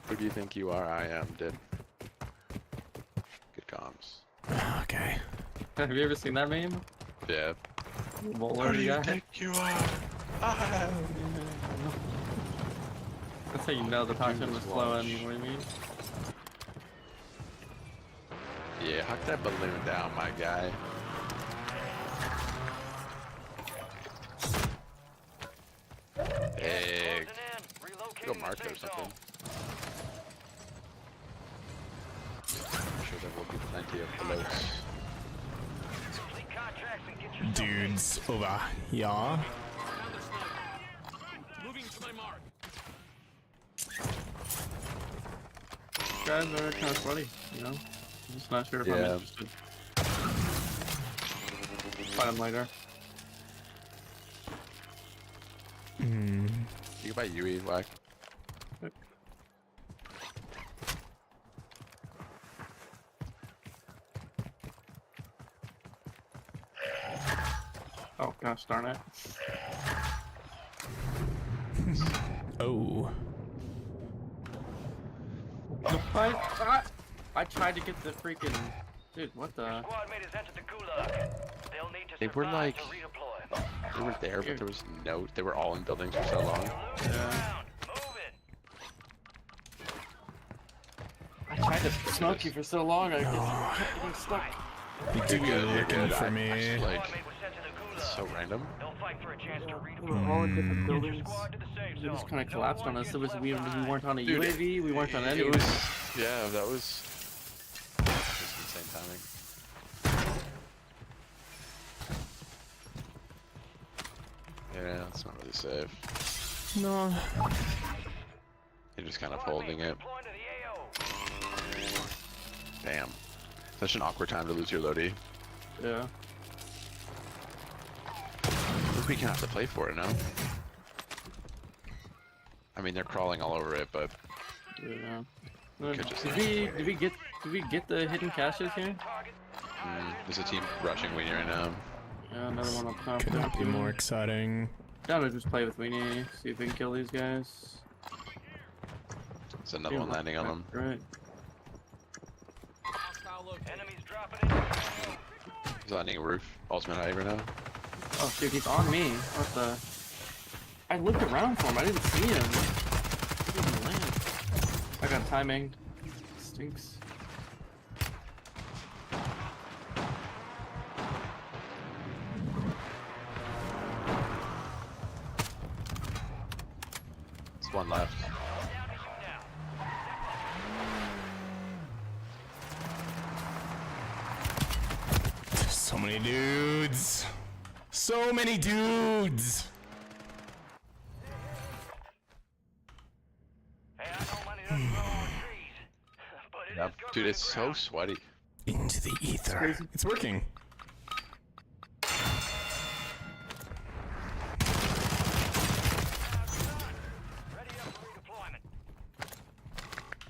Who do you think you are? I am, dude. Good comms. Okay. Have you ever seen that meme? Yeah. Who do you think you are? That's how you know the passion was flowing, you know what I mean? Yeah, huck that balloon down, my guy. Egg. Go mark or something. I'm sure there will be plenty of floats. Dudes over here. Moving to my mark. Guys are kind of funny, you know? I'm just not sure if I'm Yeah. interested. Find them later. You can buy UE, whack. Oh gosh darn it. Oh. I tried to get the freaking dude, what the Squad mate has entered the gulag. They'll need to They were survive like- to redeploy. They were there, but there was no. They were all in buildings for so long. Losing ground. Move it. I tried to smoke you for so long, I kept getting stuck. You're good looking for I me. just, like, Squad mate was sent to the gulag. it's so random. They'll fight for a chance to We redeploy. were all in different Get your buildings. squad to the safe They zone. just kind of No collapsed one on us. gets It was left we weren't on a Dude, UAV, we weren't on any. It was, yeah, that was just insane timing. Yeah, it's not really safe. No. You're just kind of Squad holding mate it. deploying to the AO. Damn. Such an awkward time to lose your Lodi. Yeah. We can have to play for it now. I mean, they're crawling all over it, but Yeah. Could just- Did we get the hidden caches here? there's a team rushing Weenie right now. Yeah, another one up top. Could not be more exciting. Down to just play with Weenie, see if we can kill these guys. There's another one landing on them. Right. Hostile located. Enemies dropping in. He's landing a roof. Ultimate high right now. Oh shoot, he's on me. What the? I looked around for him. I didn't see him. He didn't land. I got timing. Stinks. There's one left. So many dudes. So many dudes. Hey, I know money doesn't grow on trees, but it Yep. is good Dude, for it's the so ground. sweaty. Into the ether. crazy. It's working. Ready up for redeployment.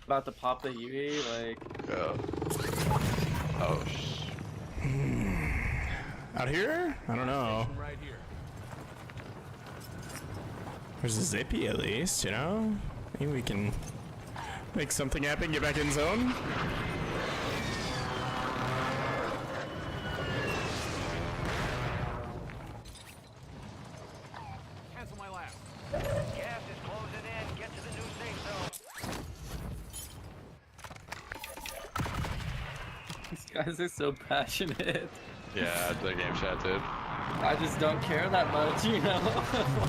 About to pop the UV, like. Oh, Out here? I don't know. Right here. There's a zippy at least, you know? Maybe we can make something happen, get back in zone. Cancel my last. Gas is closing in. Get to the new safe zone. These guys are so passionate. yeah, the game chat, dude. I just don't care that much, you know?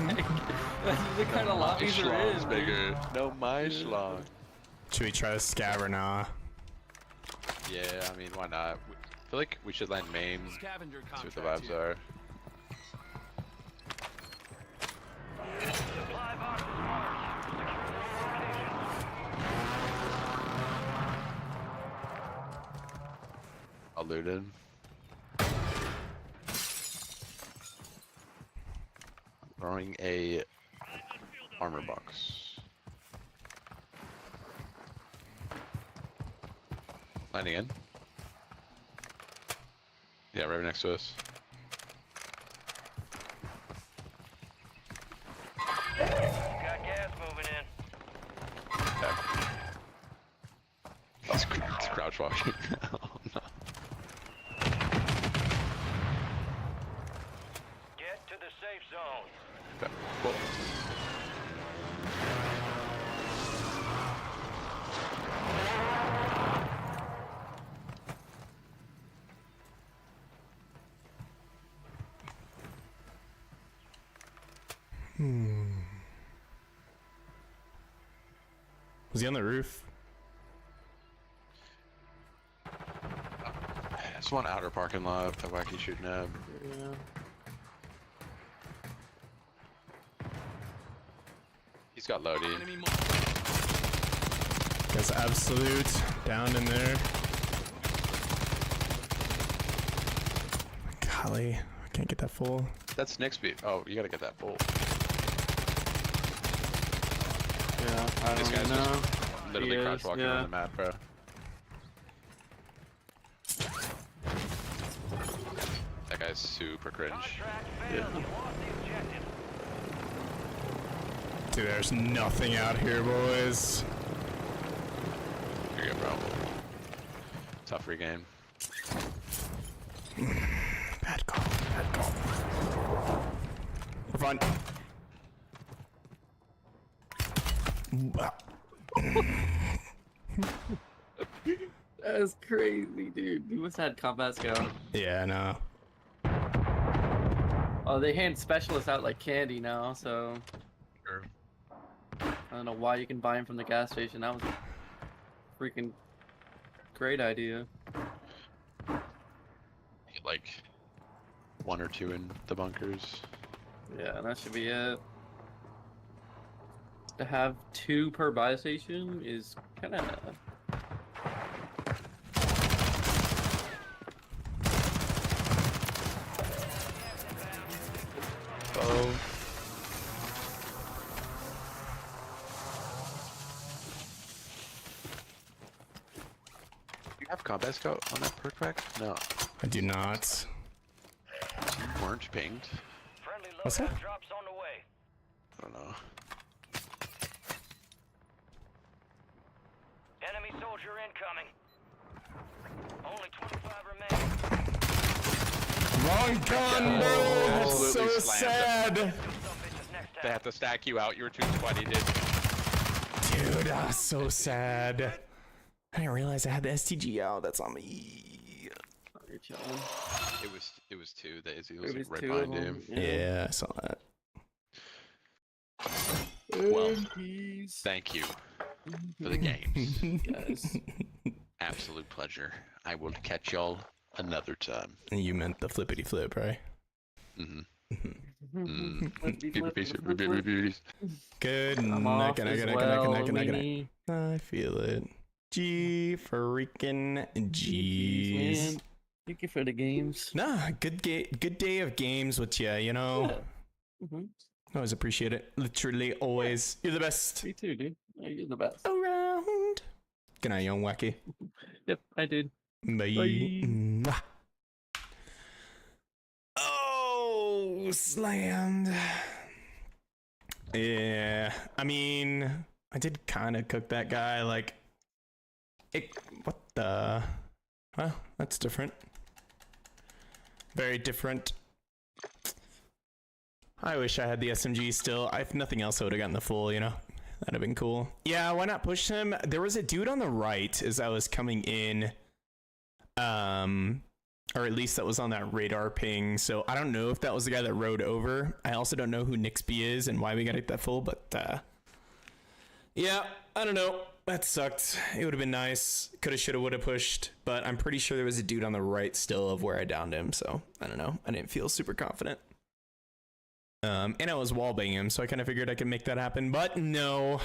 Like, that's the kind of lobbies there is. Schlong's bigger. No, my schlong. Should we try to scab or nah? Yeah, I mean, why not? I feel like we should land main. Scavenger See what the contract vibes here. are. Supply box is marked. Secure the location. All looted. Throwing a armor box. Landing in. Yeah, right next to us. Got gas moving in. Okay. It's crouch walking. Oh no. Get to the safe zone. Okay. Well, Was he on the roof? there's one outer parking lot that Wacky's shooting at. Yeah. He's got loading. Enemy mark. There's absolute down in there. Golly, I can't get that full. That's Nick's beat. Oh, you gotta get that full. Yeah, I This don't guy's know. just literally He crouch is, walking yeah. on the map, bro. That guy's super cringe. Contract failed. You lost the objective. Dude, there's nothing out here, boys. Here you go, bro. Tough free game. Bad call, bad call. We're fine. Wow. That's crazy, dude. You must have had combat scout. Yeah, no. Oh, they hand specialists out like candy now, so Sure. I don't know why you can buy them from the gas station. That was a freaking great idea. Get like 1 or 2 in the bunkers. Yeah, that should be it. To have 2 per buy station is kind of. Oh. You have combat scout on that perk pack? No. I do not. You weren't pinged. Friendly What's that? loadout drops on the way. I don't know. Enemy soldier incoming. Only 25 remain. Wrong gun, bro! That's so Absolutely slammed sad! Some bitches next They time. have to stack you out. You were 220, dude. Dude, that's so sad. I didn't realize I had the STG out. That's on me. You're chilling. It was 2. The Izzy It was was right 2 of behind them. him. Yeah, I saw that. Well, thank you for the games. Yes. Absolute pleasure. I will catch y'all another time. You meant the flippity flip, right? Mm-hmm. Flippity flip, Beauties. flip, flip. Beauties. Good I'm night, off good as night, well, good night, good night, good night. Weenie. I feel it. G freaking Jeez, G's. man. Thank you for the games. Nah, good day of games with you, you know? Yeah. Mm-hmm. Always appreciate it. Literally, always. You're the best Me too, dude. Yeah, you're the best. around. Good night, young wacky. Yep, I did. Bye. Bye. Mwah. Oh, slammed. Yeah, I mean, I did kind of cook that guy. Like, what the? Well, that's different. Very different. I wish I had the SMG still. If nothing else, I would have gotten the full, you know? That'd have been cool. Yeah, why not push him? There was a dude on the right as I was coming in. Or at least that was on that radar ping. So I don't know if that was the guy that rode over. I also don't know who Nixby is and why we got to get that full, but yeah, I don't know. That sucked. It would have been nice. Coulda, shoulda, woulda pushed, but I'm pretty sure there was a dude on the right still of where I downed him. So I don't know. I didn't feel super confident. And I was wallbanging him, so I kind of figured I could make that happen, but no.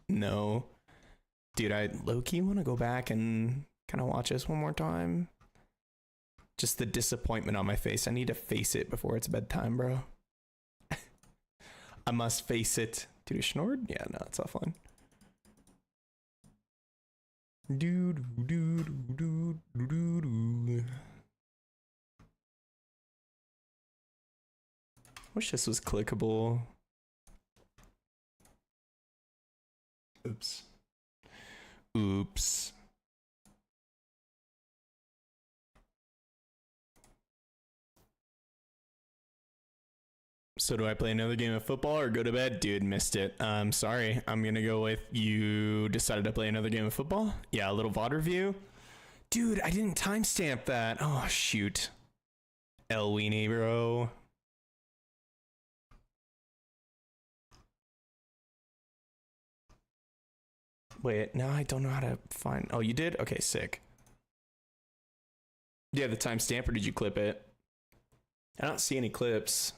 Dude, I low-key want to go back and kind of watch this one more time. Just the disappointment on my face. I need to face it before it's bedtime, bro. I must face it. Dude, is Schnored? Yeah, no, it's offline. Wish this was clickable. Oops. So do I play another game of football or go to bed? Dude, missed it. Sorry. I'm gonna go with you decided to play another game of football? Yeah, a little VOD review. Dude, I didn't timestamp that. Oh, shoot. El Weenie, bro. Wait, now I don't know how to find... Oh, you did? Okay, sick. Do you have the timestamp or did you clip it? I don't see any clips.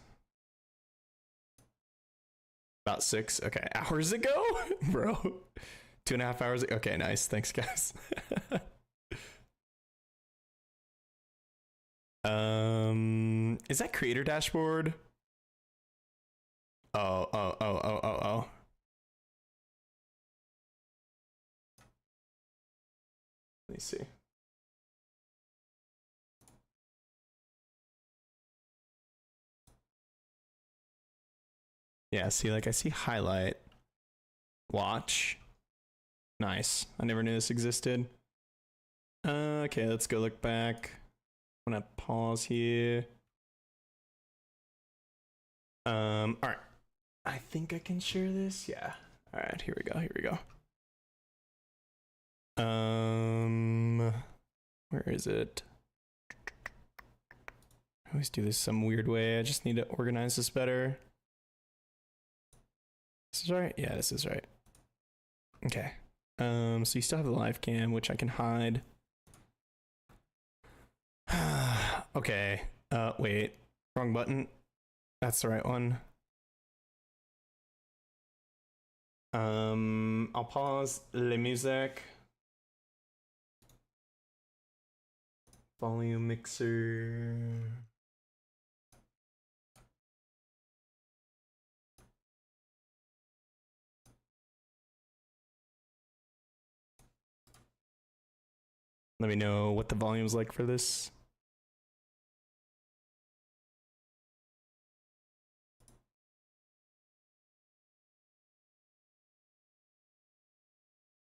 About 6, okay, hours ago? Bro. 2.5 hours ago? Okay, nice. Thanks, guys. Is that creator dashboard? Oh. Let me see. Yeah, see, like I see highlight, watch. Nice. I never knew this existed. Okay, let's go look back. I'm gonna pause here. All right. I think I can share this. Yeah. All right, here we go. Where is it? I always do this some weird way. I just need to organize this better. This is right? Yeah, this is right. Okay. So you still have the live cam, which I can hide. Okay. Wait. Wrong button. That's the right one. I'll pause le musique. Volume mixer. Let me know what the volume's like for this.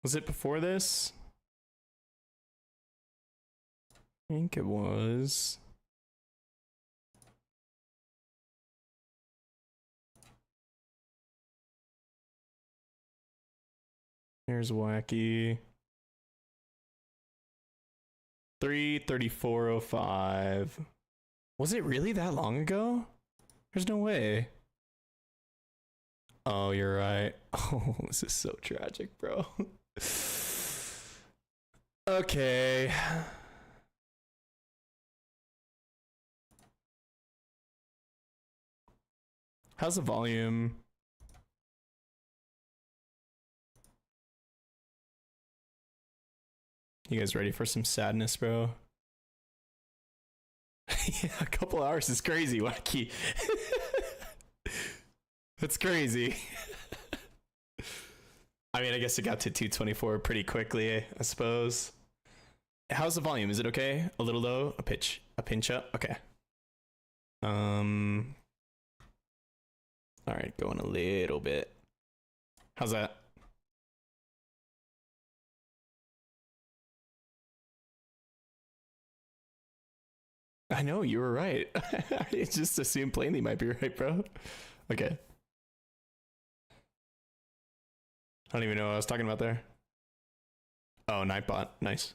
Was it before this? I think it was. Here's wacky. 3:34:05. Was it really that long ago? There's no way. Oh, you're right. Oh, this is so tragic, bro. Okay. How's the volume? You guys ready for some sadness, bro? Yeah, a couple hours is crazy, wacky. That's crazy. I mean, I guess it got to 224 pretty quickly, I suppose. How's the volume? Is it okay? A little low? A pinch up? Okay. All right, going a little bit. How's that? I know, you were right. I just assumed plainly might be right, bro. Okay. I don't even know what I was talking about there. Oh, Nightbot. Nice.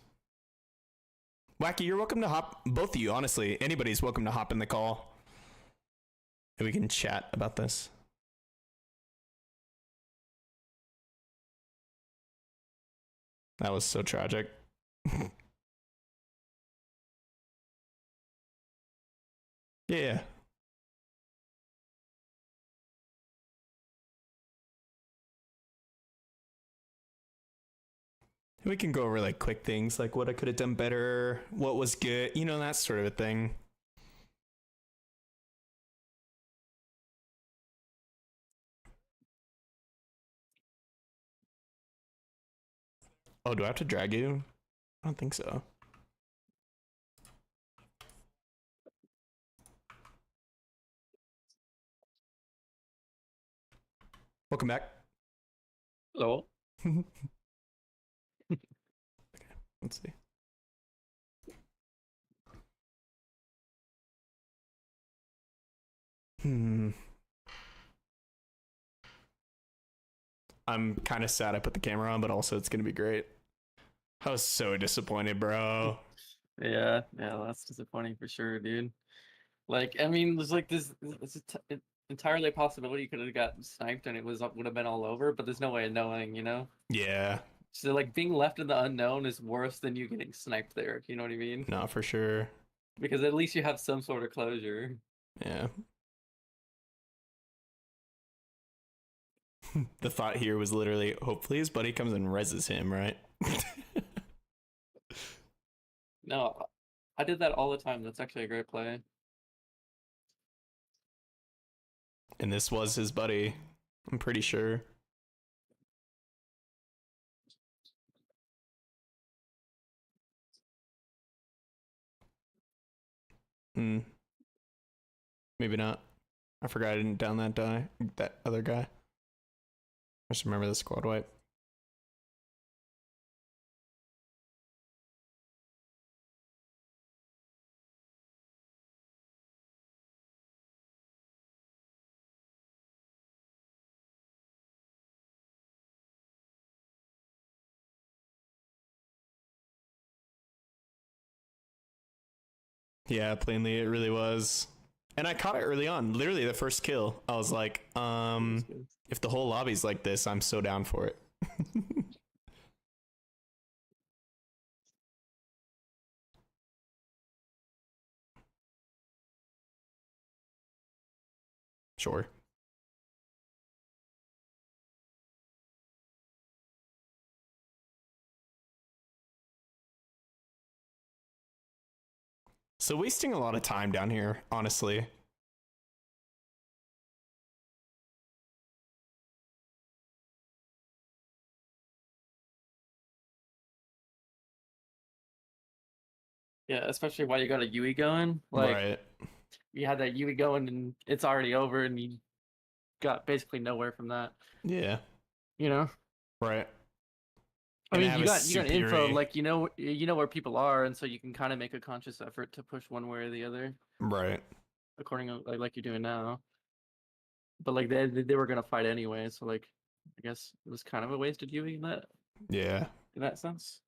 Wacky, you're welcome to hop. Both of you, honestly. Anybody's welcome to hop in the call. And we can chat about this. That was so tragic. Yeah. We can go over like quick things like what I could have done better, what was good, you know, that sort of a thing. Oh, do I have to drag you? I don't think so. Welcome back. Hello. Okay, let's see. I'm kind of sad I put the camera on, but also it's gonna be great. I was so disappointed, bro. Yeah, that's disappointing for sure, dude. Like, I mean, there's like this, entirely a possibility you could have got sniped and it would have been all over, but there's no way of knowing, you know? Yeah, So like being left in the unknown is worse than you getting sniped there, you know what I mean? not for sure. Because at least you have some sort of closure. Yeah. The thought here was literally, hopefully his buddy comes and reses him, right? No, I did that all the time. That's actually a great play. And this was his buddy, I'm pretty sure. Hmm. Maybe not. I forgot I didn't down that other guy. I just remember the squad wipe. Yeah, plainly it really was. And I caught it early on. Literally the first kill. I was like, if the whole lobby's like this, I'm so down for it. Sure. So wasting a lot of time down here, honestly. Yeah, especially while you got a Yui going. Like, Right. you had that Yui going and it's already over and you got basically nowhere from that. Yeah. You know? Right. I And mean, have you a got info, superior- like you know where people are, and so you can kind of make a conscious effort to push one way or the other, Right. according to like you're doing now. But like they were gonna fight anyway, so like I guess it was kind of a wasted Yui Yeah. in that sense.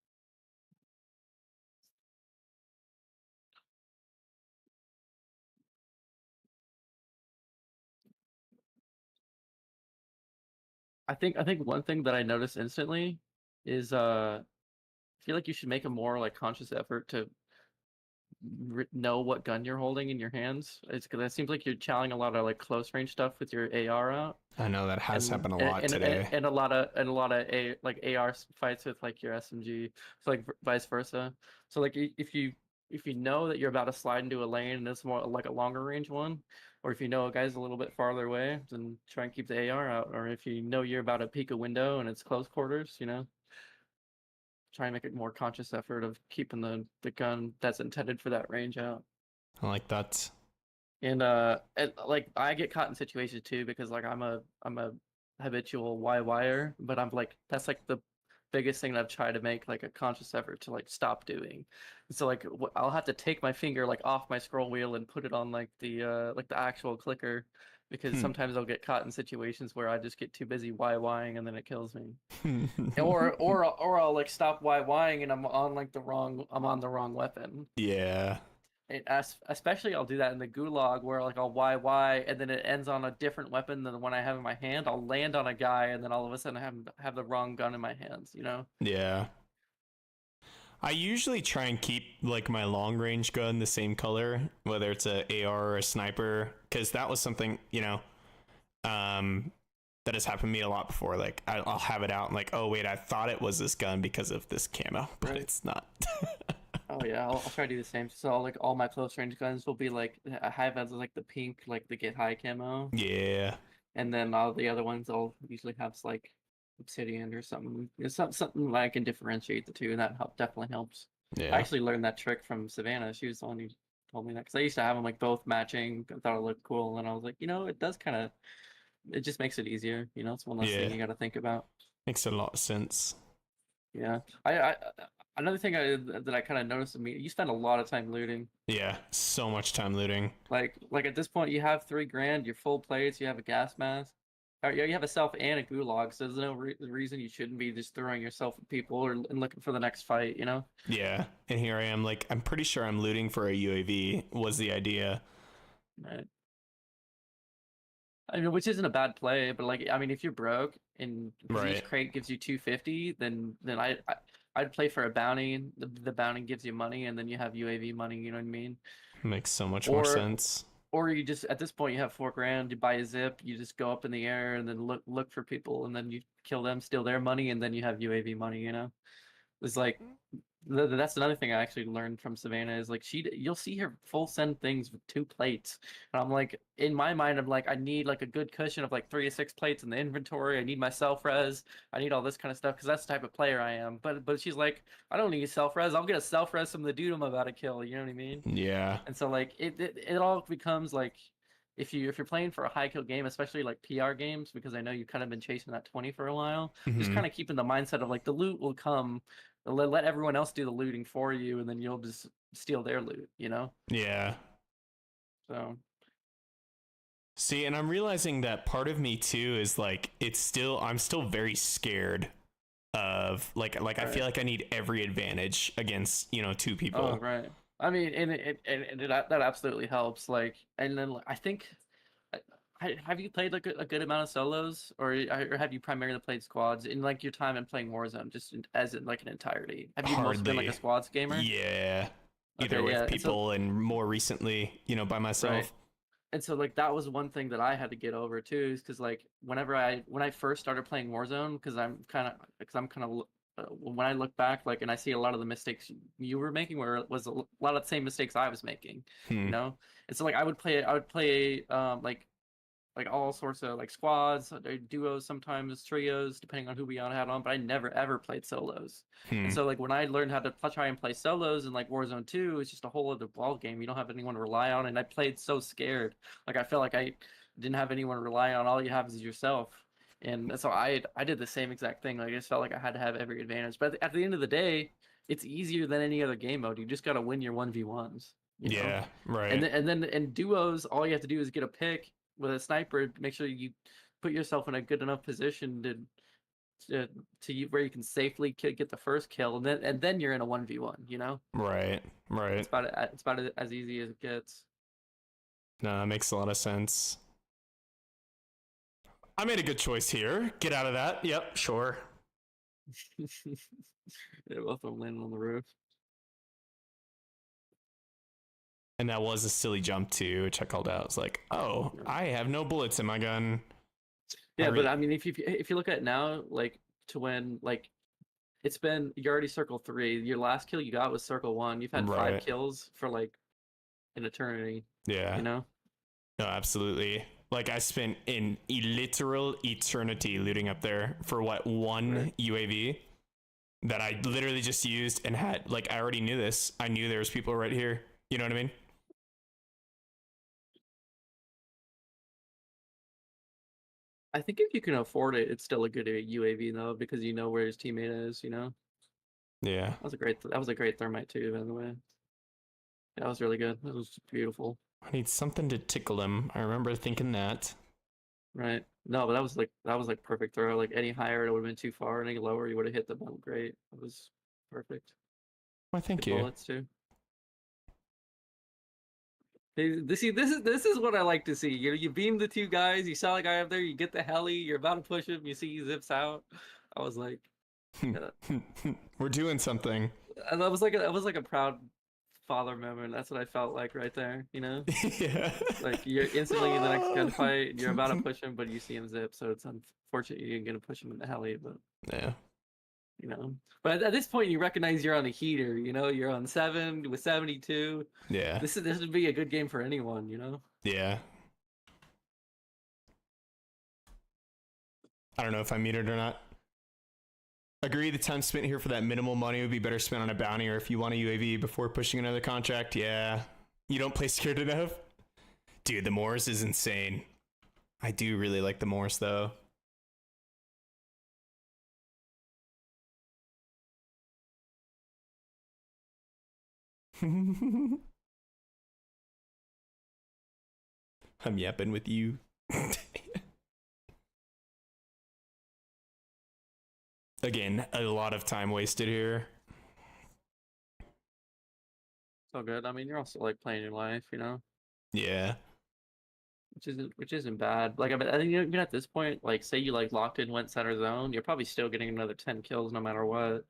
I think one thing that I noticed instantly is I feel like you should make a more like conscious effort to know what gun you're holding in your hands. It's because it seems like you're challenging a lot of like close range stuff with your AR out. I know that has happened a lot and, today. and a lot of like AR fights with like your SMG, so like vice versa. So like if you know that you're about to slide into a lane and it's more like a longer range one, or if you know a guy's a little bit farther away, then try and keep the AR out. Or if you know you're about to peek a window and it's close quarters, you know, try and make a more conscious effort of keeping the gun that's intended for that range out. I like that. And like I get caught in situations too because like I'm a habitual wire, but I'm like that's like the biggest thing that I've tried to make like a conscious effort to like stop doing. So like I'll have to take my finger like off my scroll wheel and put it on like the actual clicker because sometimes I'll get caught in situations where I just get too busy YYing and then it kills me. or I'll like stop YYing and I'm on the wrong weapon. Yeah. Especially I'll do that in the gulag where like I'll YY and then it ends on a different weapon than the one I have in my hand. I'll land on a guy and then all of a sudden I have the wrong gun in my hands, you know? Yeah. I usually try and keep like my long range gun the same color, whether it's a AR or a sniper, because that was something, that has happened to me a lot before. Like I'll have it out and like, oh wait, I thought it was this gun because of this camo, but Right. It's not. Oh yeah, I'll try to do the same. So like all my close range guns will be like I have as like the pink, like the get high camo, Yeah. and then all the other ones I'll usually have like obsidian or something. It's something I can differentiate the two, and that definitely helps. Yeah. I actually learned that trick from Savannah. She was the one who told me that because I used to have them like both matching. I thought it looked cool, and I was like, it does kind of, it just makes it easier. It's one less thing you got to think about. Makes a lot of sense. Yeah, I another thing that I kind of noticed in me, you spend a lot of time looting. Yeah. So much time looting. Like at this point, you have $3 grand, you're full plates, you have a gas mask. you have a self and a gulag, so there's no reason you shouldn't be just throwing yourself at people and looking for the next fight, you know? Yeah, and here I am, like, I'm pretty sure I'm looting for a UAV was the idea. Right. I mean, which isn't a bad play, but like, I mean, if you're broke and because Right. each crate gives you 250, then I'd play for a bounty. The bounty gives you money, and then you have UAV money. You know what I mean? Makes so much more Or sense. or you just at this point you have 4 grand. You buy a zip, you just go up in the air and then look for people, and then you kill them, steal their money, and then you have UAV money. You know, it's like that's another thing I actually learned from Savannah is like you'll see her full send things with 2 plates, and I'm like in my mind I'm like I need like a good cushion of like 3 to 6 plates in the inventory. I need my self res. I need all this kind of stuff because that's the type of player I am. But she's like I don't need self res. I'll get a self res from the dude I'm about to kill. You know what I mean? Yeah. And so like it all becomes like if you're playing for a high kill game, especially like PR games, because I know you've kind of been chasing that 20 for a while, just Mhm. kind of keeping the mindset of like the loot will come, let everyone else do the looting for you, and then you'll just steal their loot, you know? Yeah. So See, and I'm realizing that part of me too is like I'm still very scared of like I feel right. like I need every advantage against, 2 Oh people. right. I mean, that absolutely helps. Like, and then like, I think, have you played like a good amount of solos, or have you primarily played squads in like your time in playing Warzone, just as in like an entirety? Have you mostly been like a Hardly. squads gamer? Yeah. Either Okay, with yeah. people and more recently, by Right. myself. And so like that was one thing that I had to get over too, is because like when I first started playing Warzone, because I'm kind of when I look back like and I see a lot of the mistakes you were making, where it was a lot of the same mistakes I was making, Hmm. you know. And so like I would play like all sorts of like squads, duos, sometimes trios, depending on who we all had on. But I never ever played solos. And Hmm. so like when I learned how to try and play solos in like Warzone 2, it's just a whole other ball game. You don't have anyone to rely on, and I played so scared. Like I felt like I didn't have anyone to rely on. All you have is yourself. And so I did the same exact thing. Like I just felt like I had to have every advantage. But at the end of the day, it's easier than any other game mode. You just got to win your 1v1s, you know? Yeah, right. And then in duos, all you have to do is get a pick with a sniper. Make sure you put yourself in a good enough position where you can safely get the first kill, and then you're in a 1v1. You know, Right. Right. it's about as easy as it gets. No, that makes a lot of sense. I made a good choice here. Get out of that. Yep, sure. Yeah, both of them landing on the roof. And that was a silly jump too, which I called out. I was like, oh, I have no bullets in my gun. Yeah, but I mean, if you look at it now, like to when like you're already circle 3. Your last kill you got was circle 1. You've had 5 Right. kills for like an eternity. Yeah. You know. No, absolutely. Like I spent an literal eternity looting up there for one Right. UAV that I literally just used and had like I already knew this. I knew there was people right here. You know what I mean? I think if you can afford it, it's still a good UAV though, because you know where his teammate is. You know, Yeah. that was a great thermite too, by the way. That was really good. That was beautiful. I need something to tickle him. I remember thinking that. Right. No, but that was like perfect throw. Like any higher, it would have been too far. Any lower, you would have hit the ball great. It was perfect. Why, thank Good you. bullets too. This is what I like to see. You beam the 2 guys. You saw the guy up there. You get the heli. You're about to push him. You see he zips out. I was like, yeah. We're doing something. And that was like a proud father moment. That's what I felt like right there. You know, Yeah. like you're instantly in the next gunfight. And you're about to push him, but you see him zip. So it's unfortunate you're gonna push him in the heli, but Yeah. you know. But at this point, you recognize you're on a heater. You know, you're on 7 with 72. Yeah. This would be a good game for anyone. You know. Yeah. I don't know if I meet it or not. Agree, the time spent here for that minimal money would be better spent on a bounty, or if you want a UAV before pushing another contract, yeah. You don't play scared enough? Dude, the Morris is insane. I do really like the Morris, though. I'm yapping with you. again, a lot of time wasted here. So good. I mean, you're also like playing your life, you know, Yeah. which isn't bad. Like I think even at this point, like say you like locked in, went center zone, you're probably still getting another 10 kills no matter what.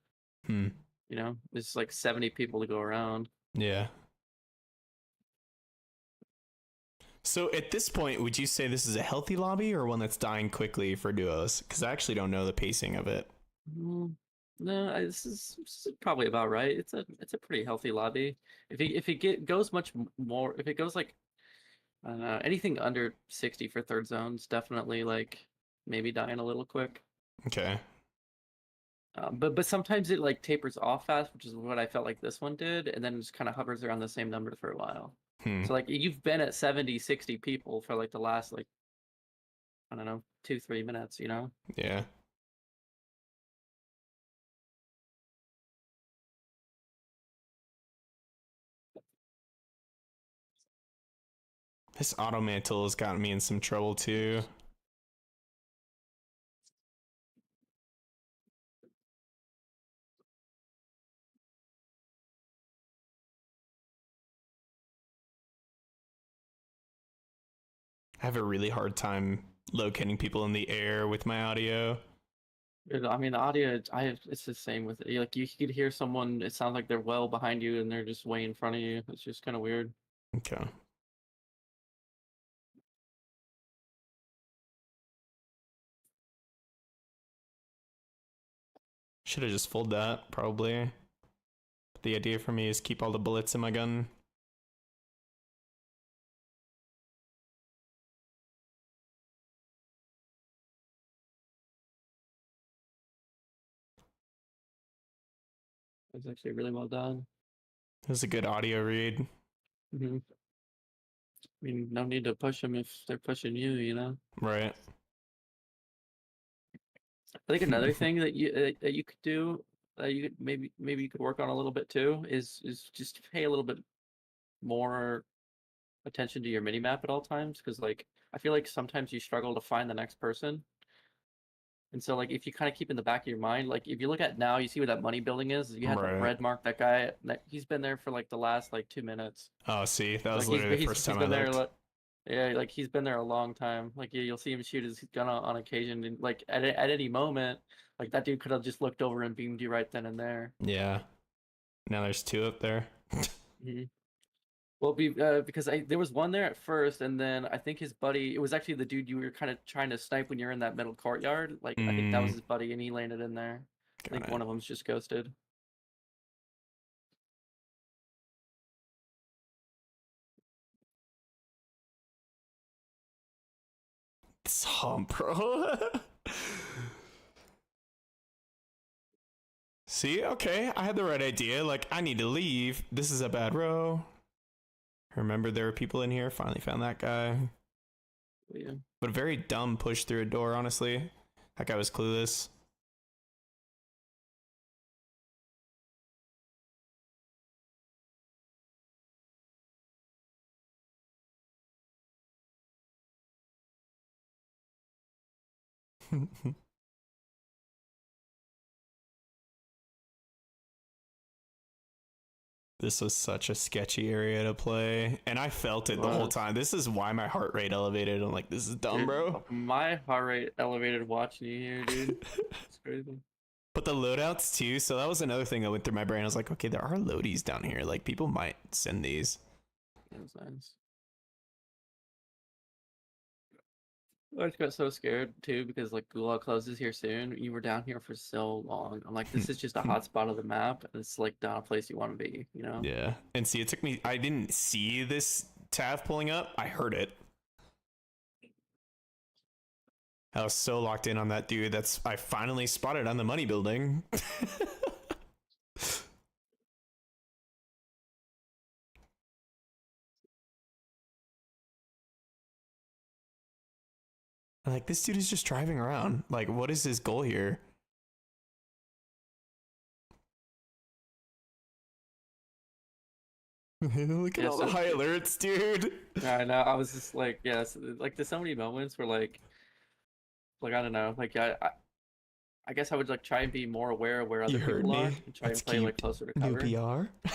Hmm. You know, there's like 70 people to go around. Yeah. So at this point, would you say this is a healthy lobby or one that's dying quickly for duos? Because I actually don't know the pacing of it. No, this is probably about right. It's a pretty healthy lobby. If it goes much more, if it goes like I don't know, anything under 60 for third zones, definitely like maybe dying a little quick. Okay. But sometimes it like tapers off fast, which is what I felt like this one did, and then just kind of hovers around the same number for a while. So like you've been at 70, 60 people for like the last like I don't know 2-3 minutes, you know. Yeah. This auto mantle has gotten me in some trouble too. I have a really hard time locating people in the air with my audio. I mean, the audio, it's the same with it. Like you could hear someone, it sounds like they're well behind you and they're just way in front of you. It's just kind of weird. Okay. Should have just fooled that, probably. The idea for me is keep all the bullets in my gun. It's actually really well done. It was a good audio read. I mean, no need to push them if they're pushing you, you know? Right. I think another thing that you could do, you could maybe you could work on a little bit too, is just pay a little bit more attention to your mini map at all times, because like I feel like sometimes you struggle to find the next person. And so, like, if you kind of keep in the back of your mind, like, if you look at now, you see where that money building is. You have that red mark. That guy, he's been there for like the last like 2 minutes. Oh, see, that was Like, literally the first time I been there. looked. Yeah, like he's been there a long time. Like, you'll see him shoot his gun on occasion, and like at any moment, like that dude could have just looked over and beamed you right then and there. Yeah. Now there's two up there. Well, because there was one there at first, and then I think his buddy. It was actually the dude you were kind of trying to snipe when you're in that middle courtyard. Like I think that was his buddy, and he landed in there. I think one of them's just ghosted. Bro. See, okay, I had the right idea. Like, I need to leave. This is a bad row. Remember, there were people in here. Finally found that guy. Yeah. But a very dumb push through a door, honestly. That guy was clueless. This was such a sketchy area to play, and I felt it the whole time. This is why my heart rate elevated. I'm like, this is dumb, Dude, bro. My heart rate elevated watching you here, dude. It's crazy. But the loadouts too, so that was another thing that went through my brain. I was like, okay, there are loadies down here. Like, people might send these. That was nice. I just got so scared too because like Gulag closes here soon. You were down here for so long. I'm like, this is just a hot spot of the map. It's like not a place you want to be, you know? Yeah. And see, it took me, I didn't see this Tav pulling up. I heard it. I was so locked in on that dude. I finally spotted on the money building. Like, this dude is just driving around. Like, what is his goal here? Look at all the high alerts, dude. I know. I was just like, yes, like there's so many moments where like I don't know, like I guess I would like try and be more aware of where other You heard people are me. and try Let's and play like keep closer to new cover. PR.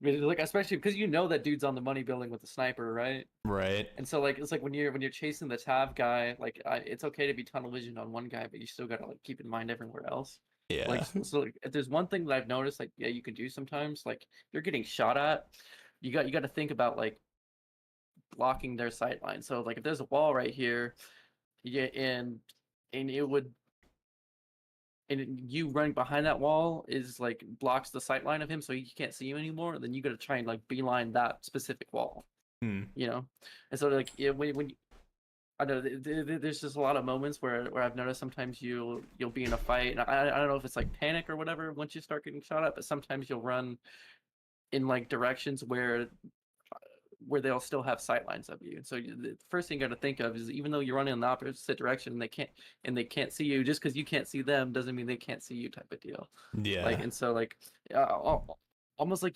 Like especially because you know that dude's on the money building with the sniper, right? Right. And so like it's like when you're chasing the tab guy, like it's okay to be tunnel vision on one guy, but you still gotta like keep in mind everywhere else. Like Yeah. so like, if there's one thing that I've noticed, like yeah, you can do sometimes, like you're getting shot at, you got to think about like blocking their sight line. So like if there's a wall right here, yeah, and it would you running behind that wall is like blocks the sight line of him, so he can't see you anymore. Then you got to try and like beeline that specific wall, Hmm. you know. And so like yeah, when I know there's just a lot of moments where I've noticed sometimes you'll be in a fight, and I don't know if it's like panic or whatever once you start getting shot at, but sometimes you'll run in like directions where they'll still have sight lines of you. And so the first thing you got to think of is even though you're running in the opposite direction and they can't see you, just because you can't see them doesn't mean they can't see you type of deal. Yeah. Like and so like almost like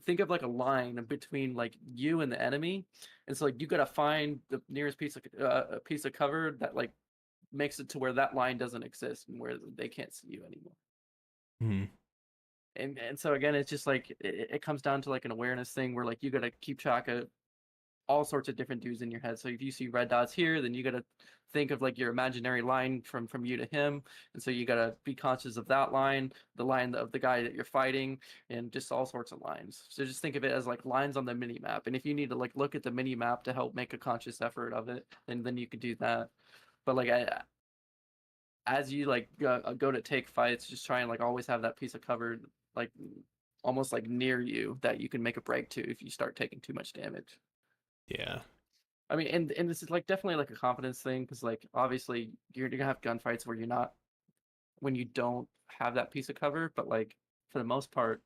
think of like a line between like you and the enemy, and so like you got to find the nearest a piece of cover that like makes it to where that line doesn't exist and where they can't see you anymore. Hmm. And so again, it's just like it comes down to like an awareness thing where like you got to keep track of all sorts of different dudes in your head. So if you see red dots here, then you got to think of like your imaginary line from you to him, and so you got to be conscious of that line, the line of the guy that you're fighting, and just all sorts of lines. So just think of it as like lines on the mini map, and if you need to like look at the mini map to help make a conscious effort of it, then you could do that. But like as you like go to take fights, just try and like always have that piece of cover like almost like near you that you can make a break to if you start taking too much damage. Yeah. I mean, and this is like definitely like a confidence thing because like obviously you're gonna have gunfights where when you don't have that piece of cover, but like for the most part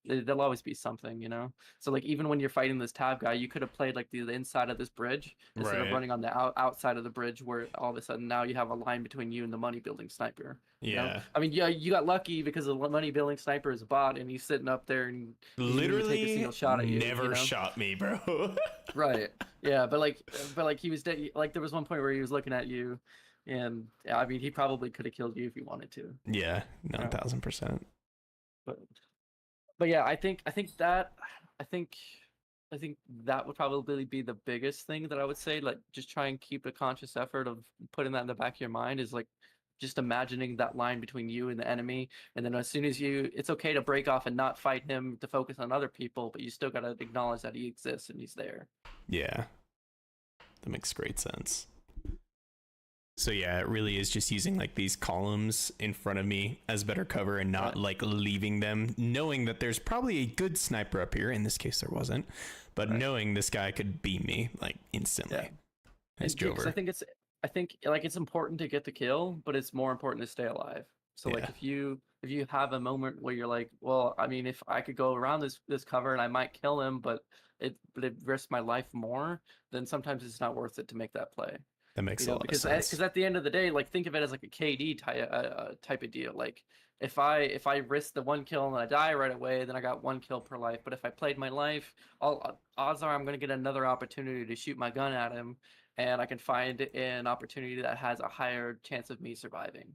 there'll always be something, you know. So like even when you're fighting this tab guy, you could have played like the inside of this bridge instead of Right. running on the outside of the bridge, where all of a sudden now you have a line between you and the money building sniper. You know? Yeah. I mean, yeah, you got lucky because the money building sniper is a bot and he's sitting up there and he didn't even take a Literally single shot at you. never You know? shot me, bro. Right. Yeah, but like he was like there was one point where he was looking at you, and yeah, I mean he probably could have killed you if he wanted to. Yeah, You know? 1000%. But yeah, I think that would probably be the biggest thing that I would say. Like, just try and keep a conscious effort of putting that in the back of your mind. Is like just imagining that line between you and the enemy, and then as soon as it's okay to break off and not fight him to focus on other people, but you still gotta acknowledge that he exists and he's there. Yeah, that makes great sense. So yeah, it really is just using like these columns in front of me as better cover and not like leaving them, knowing that there's probably a good sniper up here. In this case, there wasn't, but knowing this guy could beam me like instantly. Yeah. Nice Jover. I think like it's important to get the kill, but it's more important to stay alive. So like if you have a moment where you're like, well, I mean, if I could go around this cover and I might kill him, but it risks my life more, then sometimes it's not worth it to make that play. That makes a lot of sense. Because at the end of the day, like think of it as like a KD type of deal. Like if I risk the one kill and I die right away, then I got one kill per life. But if I played my life, odds are I'm going to get another opportunity to shoot my gun at him, and I can find an opportunity that has a higher chance of me surviving.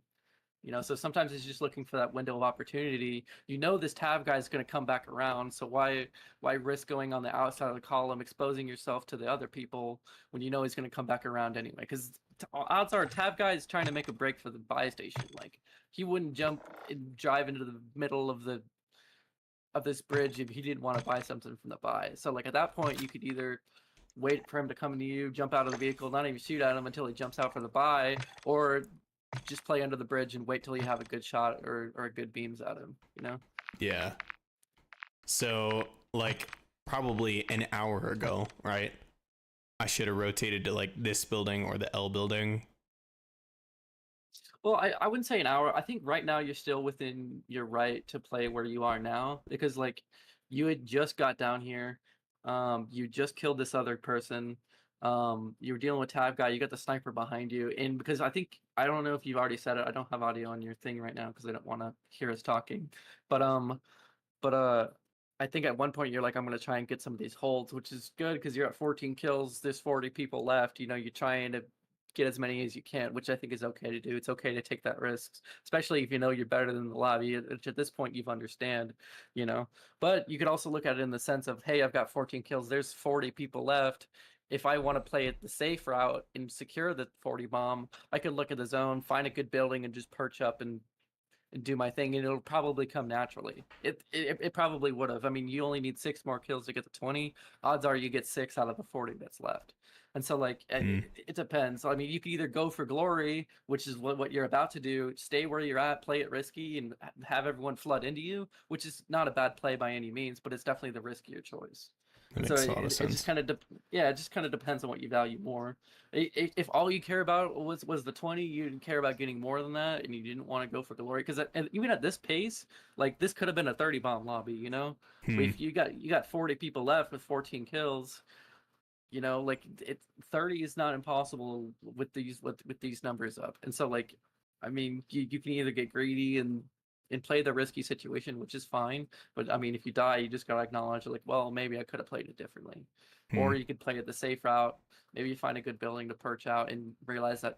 You know, so sometimes it's just looking for that window of opportunity. You know, this tab guy is going to come back around, so why risk going on the outside of the column, exposing yourself to the other people when you know he's going to come back around anyway? Because odds are tab guy is trying to make a break for the buy station. Like he wouldn't jump and drive into the middle of this bridge if he didn't want to buy something from the buy. So like at that point, you could either wait for him to come to you, jump out of the vehicle, not even shoot at him until he jumps out for the buy, or just play under the bridge and wait till you have a good shot or a good beams at him, you know? Yeah. So like probably an hour ago, right? I should have rotated to like this building or the L building. Well, I wouldn't say an hour. I think right now you're still within your right to play where you are now, because like you had just got down here. You just killed this other person. You were dealing with tab guy, you got the sniper behind you, and because I don't know if you've already said it, I don't have audio on your thing right now because I don't want to hear us talking, but I think at one point you're like, I'm gonna try and get some of these holds, which is good because you're at 14 kills, there's 40 people left, you know, you're trying to get as many as you can, which I think is okay to do. It's okay to take that risk, especially if you know you're better than the lobby. At this point, you've understand, you know. But you could also look at it in the sense of, hey, I've got 14 kills. There's 40 people left. If I want to play it the safe route and secure the 40 bomb, I could look at the zone, find a good building, and just perch up and do my thing, and it'll probably come naturally. It probably would have. I mean, you only need 6 more kills to get to 20. Odds are you get 6 out of the 40 that's left. And so, like, it depends. I mean, you can either go for glory, which is what you're about to do, stay where you're at, play it risky, and have everyone flood into you, which is not a bad play by any means, but it's definitely the riskier choice. That So makes a lot of it sense. just kind of it just kind of depends on what you value more. If all you care about was the 20, you didn't care about getting more than that, and you didn't want to go for glory, because even at this pace, like, this could have been a 30 bomb lobby, you know. So if you got 40 people left with 14 kills, you know, like, 30 is not impossible with these numbers up. And so, like, I mean, you can either get greedy and play the risky situation, which is fine. But I mean, if you die, you just gotta acknowledge, like, well, maybe I could have played it differently. Or you could play it the safe route. Maybe you find a good building to perch out and realize that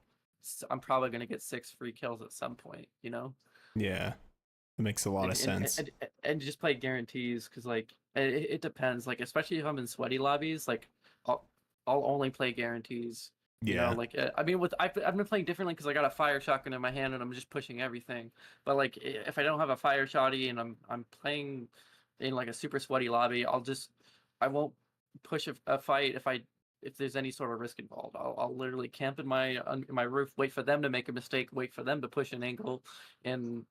I'm probably gonna get 6 free kills at some point, you know. Yeah, it makes a lot of sense. And just play guarantees, because, like, it depends. Like, especially if I'm in sweaty lobbies, like, I'll only play guarantees. You know, like, I mean, I've been playing differently because I got a fire shotgun in my hand and I'm just pushing everything. But, like, if I don't have a fire shotty and I'm playing in, like, a super sweaty lobby, I won't push a fight if there's any sort of risk involved. I'll literally camp in my roof, wait for them to make a mistake, wait for them to push an angle, and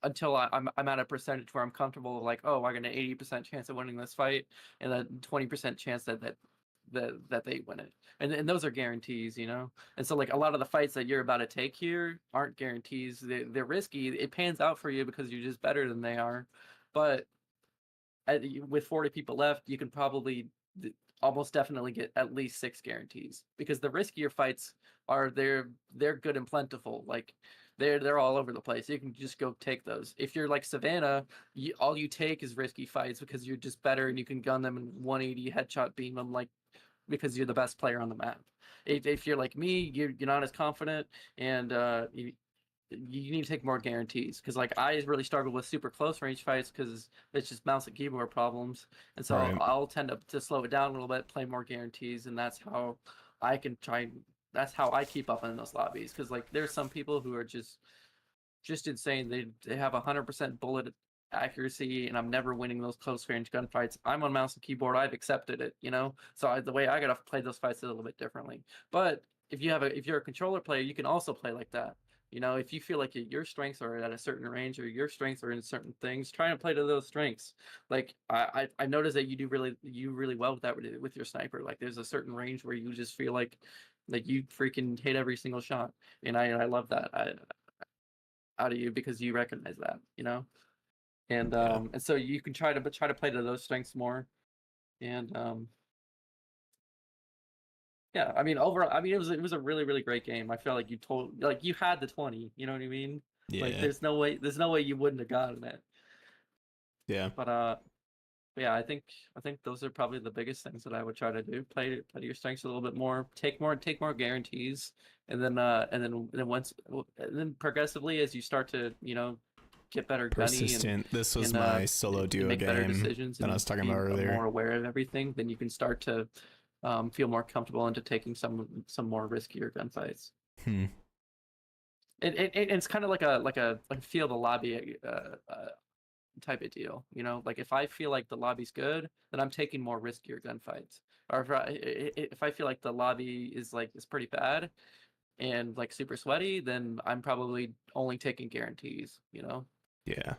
until I'm at a percentage where I'm comfortable, like, oh, I got an 80% chance of winning this fight, and a 20% chance that they win it. And those are guarantees, you know. And so, like, a lot of the fights that you're about to take here aren't guarantees. They're risky. It pans out for you because you're just better than they are. But with 40 people left, you can probably almost definitely get at least 6 guarantees, because the riskier fights they're good and plentiful. Like, they're all over the place. You can just go take those. If you're like Savannah, all you take is risky fights because you're just better and you can gun them and 180 headshot beam them, like, because you're the best player on the map. If you're like me, you're not as confident, and you need to take more guarantees, because, like, I really struggle with super close range fights because it's just mouse and keyboard problems, and so I'll tend to slow it down a little bit, play more guarantees, and that's how I can try. That's how I keep up in those lobbies, because, like, there's some people who are just insane. They have 100% bullet accuracy, and I'm never winning those close range gunfights. I'm on mouse and keyboard. I've accepted it, you know. So the way I gotta play those fights a little bit differently. But if you're a controller player, you can also play like that. You know, if you feel like your strengths are at a certain range, or your strengths are in certain things, try to play to those strengths. Like, I noticed that you do really well with that with your sniper. Like, there's a certain range where you just feel like you freaking hit every single shot, and I love that out of you, because you recognize that, you know. And and so you can try to play to those strengths more. And yeah, I mean, overall, I mean, it was a really great game. I feel like you had the 20, you know what I mean? Like, there's no way you wouldn't have gotten it. Yeah. But yeah, I think those are probably the biggest things that I would try to do. Play to your strengths a little bit more, take more guarantees, and then progressively, as you start to, you know, get better persistent gunny, and this was my solo duo make better game decisions, that I was talking about earlier. More aware of everything, then you can start to feel more comfortable into taking some more riskier gunfights. It's kind of like a feel the lobby type of deal, you know. Like, if I feel like the lobby's good, then I'm taking more riskier gunfights. Or if I feel like the lobby is pretty bad and, like, super sweaty, then I'm probably only taking guarantees, you know. Yeah,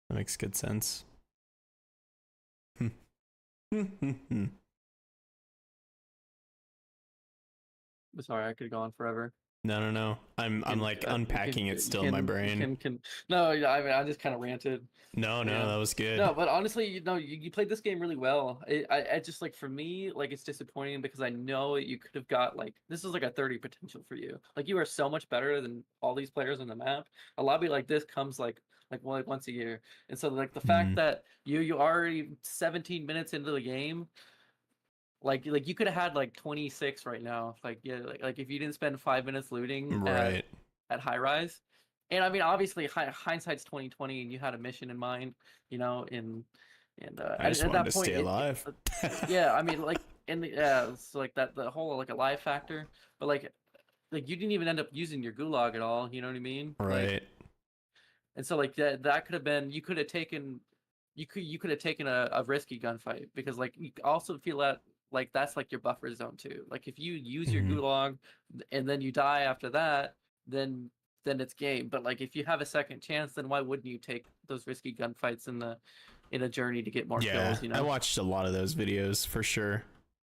that makes good sense. Sorry, I could go on forever. No. I'm like unpacking it still in my brain. No, I mean, I just kind of ranted. No, that was good. No, but honestly, you played this game really well. I just, like, for me, like, it's disappointing because I know you could have got, like, this is like a 30 potential for you. Like, you are so much better than all these players on the map. A lobby like this comes like once a year, and so, like, the fact that you already 17 minutes into the game, like you could have had like 26 right now. Like yeah, like if you didn't spend 5 minutes looting Right. at high rise. And I mean, obviously, hindsight's 2020, and you had a mission in mind, and I just at wanted that to point, stay alive. yeah, I mean, like, yeah, it's like the whole like alive factor, but like you didn't even end up using your gulag at all. You know what I mean? Like, Right. and so like that could have been you could have taken a risky gunfight because like you also feel that like that's like your buffer zone too. Like if you use your Mhm. gulag and then you die after that, then it's game. But like if you have a second chance, then why wouldn't you take those risky gunfights in a journey to get more Yeah, kills? I watched a lot of those videos for sure.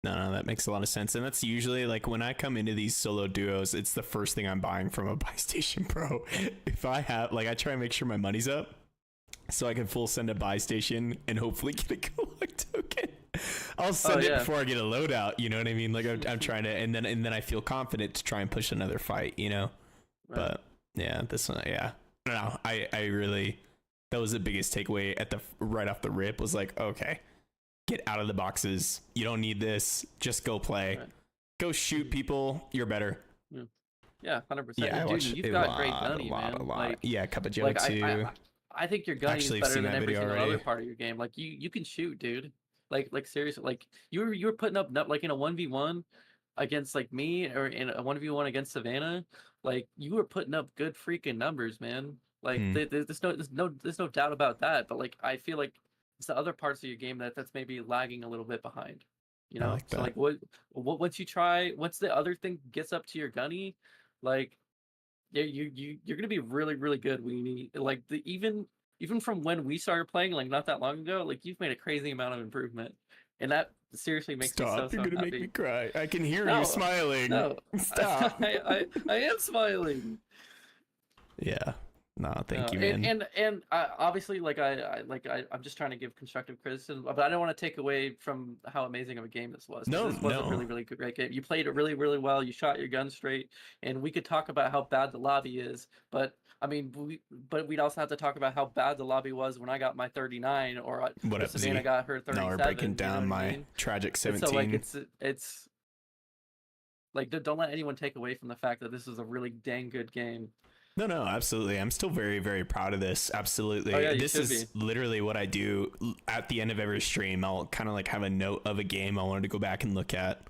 No, that makes a lot of sense. And that's usually like when I come into these solo duos, it's the first thing I'm buying from a buy station, bro. If I have, like, I try and make sure my money's up so I can full send a buy station and hopefully get a gulag token. I'll send it before I get a loadout. You know what I mean? Like I'm trying to, and then I feel confident to try and push another fight. Right. But yeah, this one, yeah. I don't know. I really, that was the biggest takeaway right off the rip was like, okay, get out of the boxes. You don't need this. Just go play. Right. Go shoot people. You're better. Yeah, 100%. Yeah, dude, you've got great gunny, man. Like, yeah, Cup of Joe too. I think your gunny is better than every single other part of your game. Like you can shoot, dude. Like seriously, like you were putting up like in a 1v1 against like me or in a 1v1 against Savannah. Like you were putting up good freaking numbers, man. Like there's no doubt about that. But like I feel like it's the other parts of your game that's maybe lagging a little bit behind. So like what once the other thing gets up to your gunny, like yeah, you're gonna be really really good when you need like even from when we started playing like not that long ago, like you've made a crazy amount of improvement, and that seriously makes me so You're gonna happy. make me cry. I can hear you smiling. No, Stop. I am smiling. Yeah. No, thank you, man. And obviously, I'm just trying to give constructive criticism, but I don't want to take away from how amazing of a game this was. This was a really, really great game. You played it really, really well. You shot your gun straight, and we could talk about how bad the lobby is, but I mean, we'd also have to talk about how bad the lobby was when I got my 39 or Savannah got her 37. Now we're breaking down my tragic 17. So like it's like don't let anyone take away from the fact that this is a really dang good game. No, absolutely. I'm still very, very proud of this. Absolutely. Oh, yeah, this is literally what I do at the end of every stream. I'll kind of like have a note of a game I wanted to go back and look at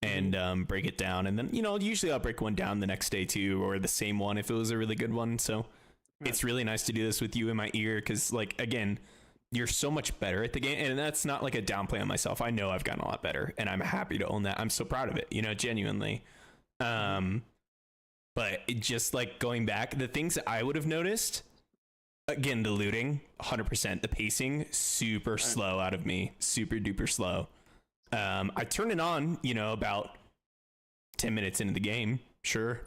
and break it down. And then, usually I'll break one down the next day too, or the same one if it was a really good one. So it's really nice to do this with you in my ear. Cause like, again, you're so much better at the game. And that's not like a downplay on myself. I know I've gotten a lot better and I'm happy to own that. I'm so proud of it, genuinely. But it just like going back, the things that I would have noticed, again, the looting, 100%, the pacing, super slow out of me, super duper slow. I turned it on, about 10 minutes into the game, sure.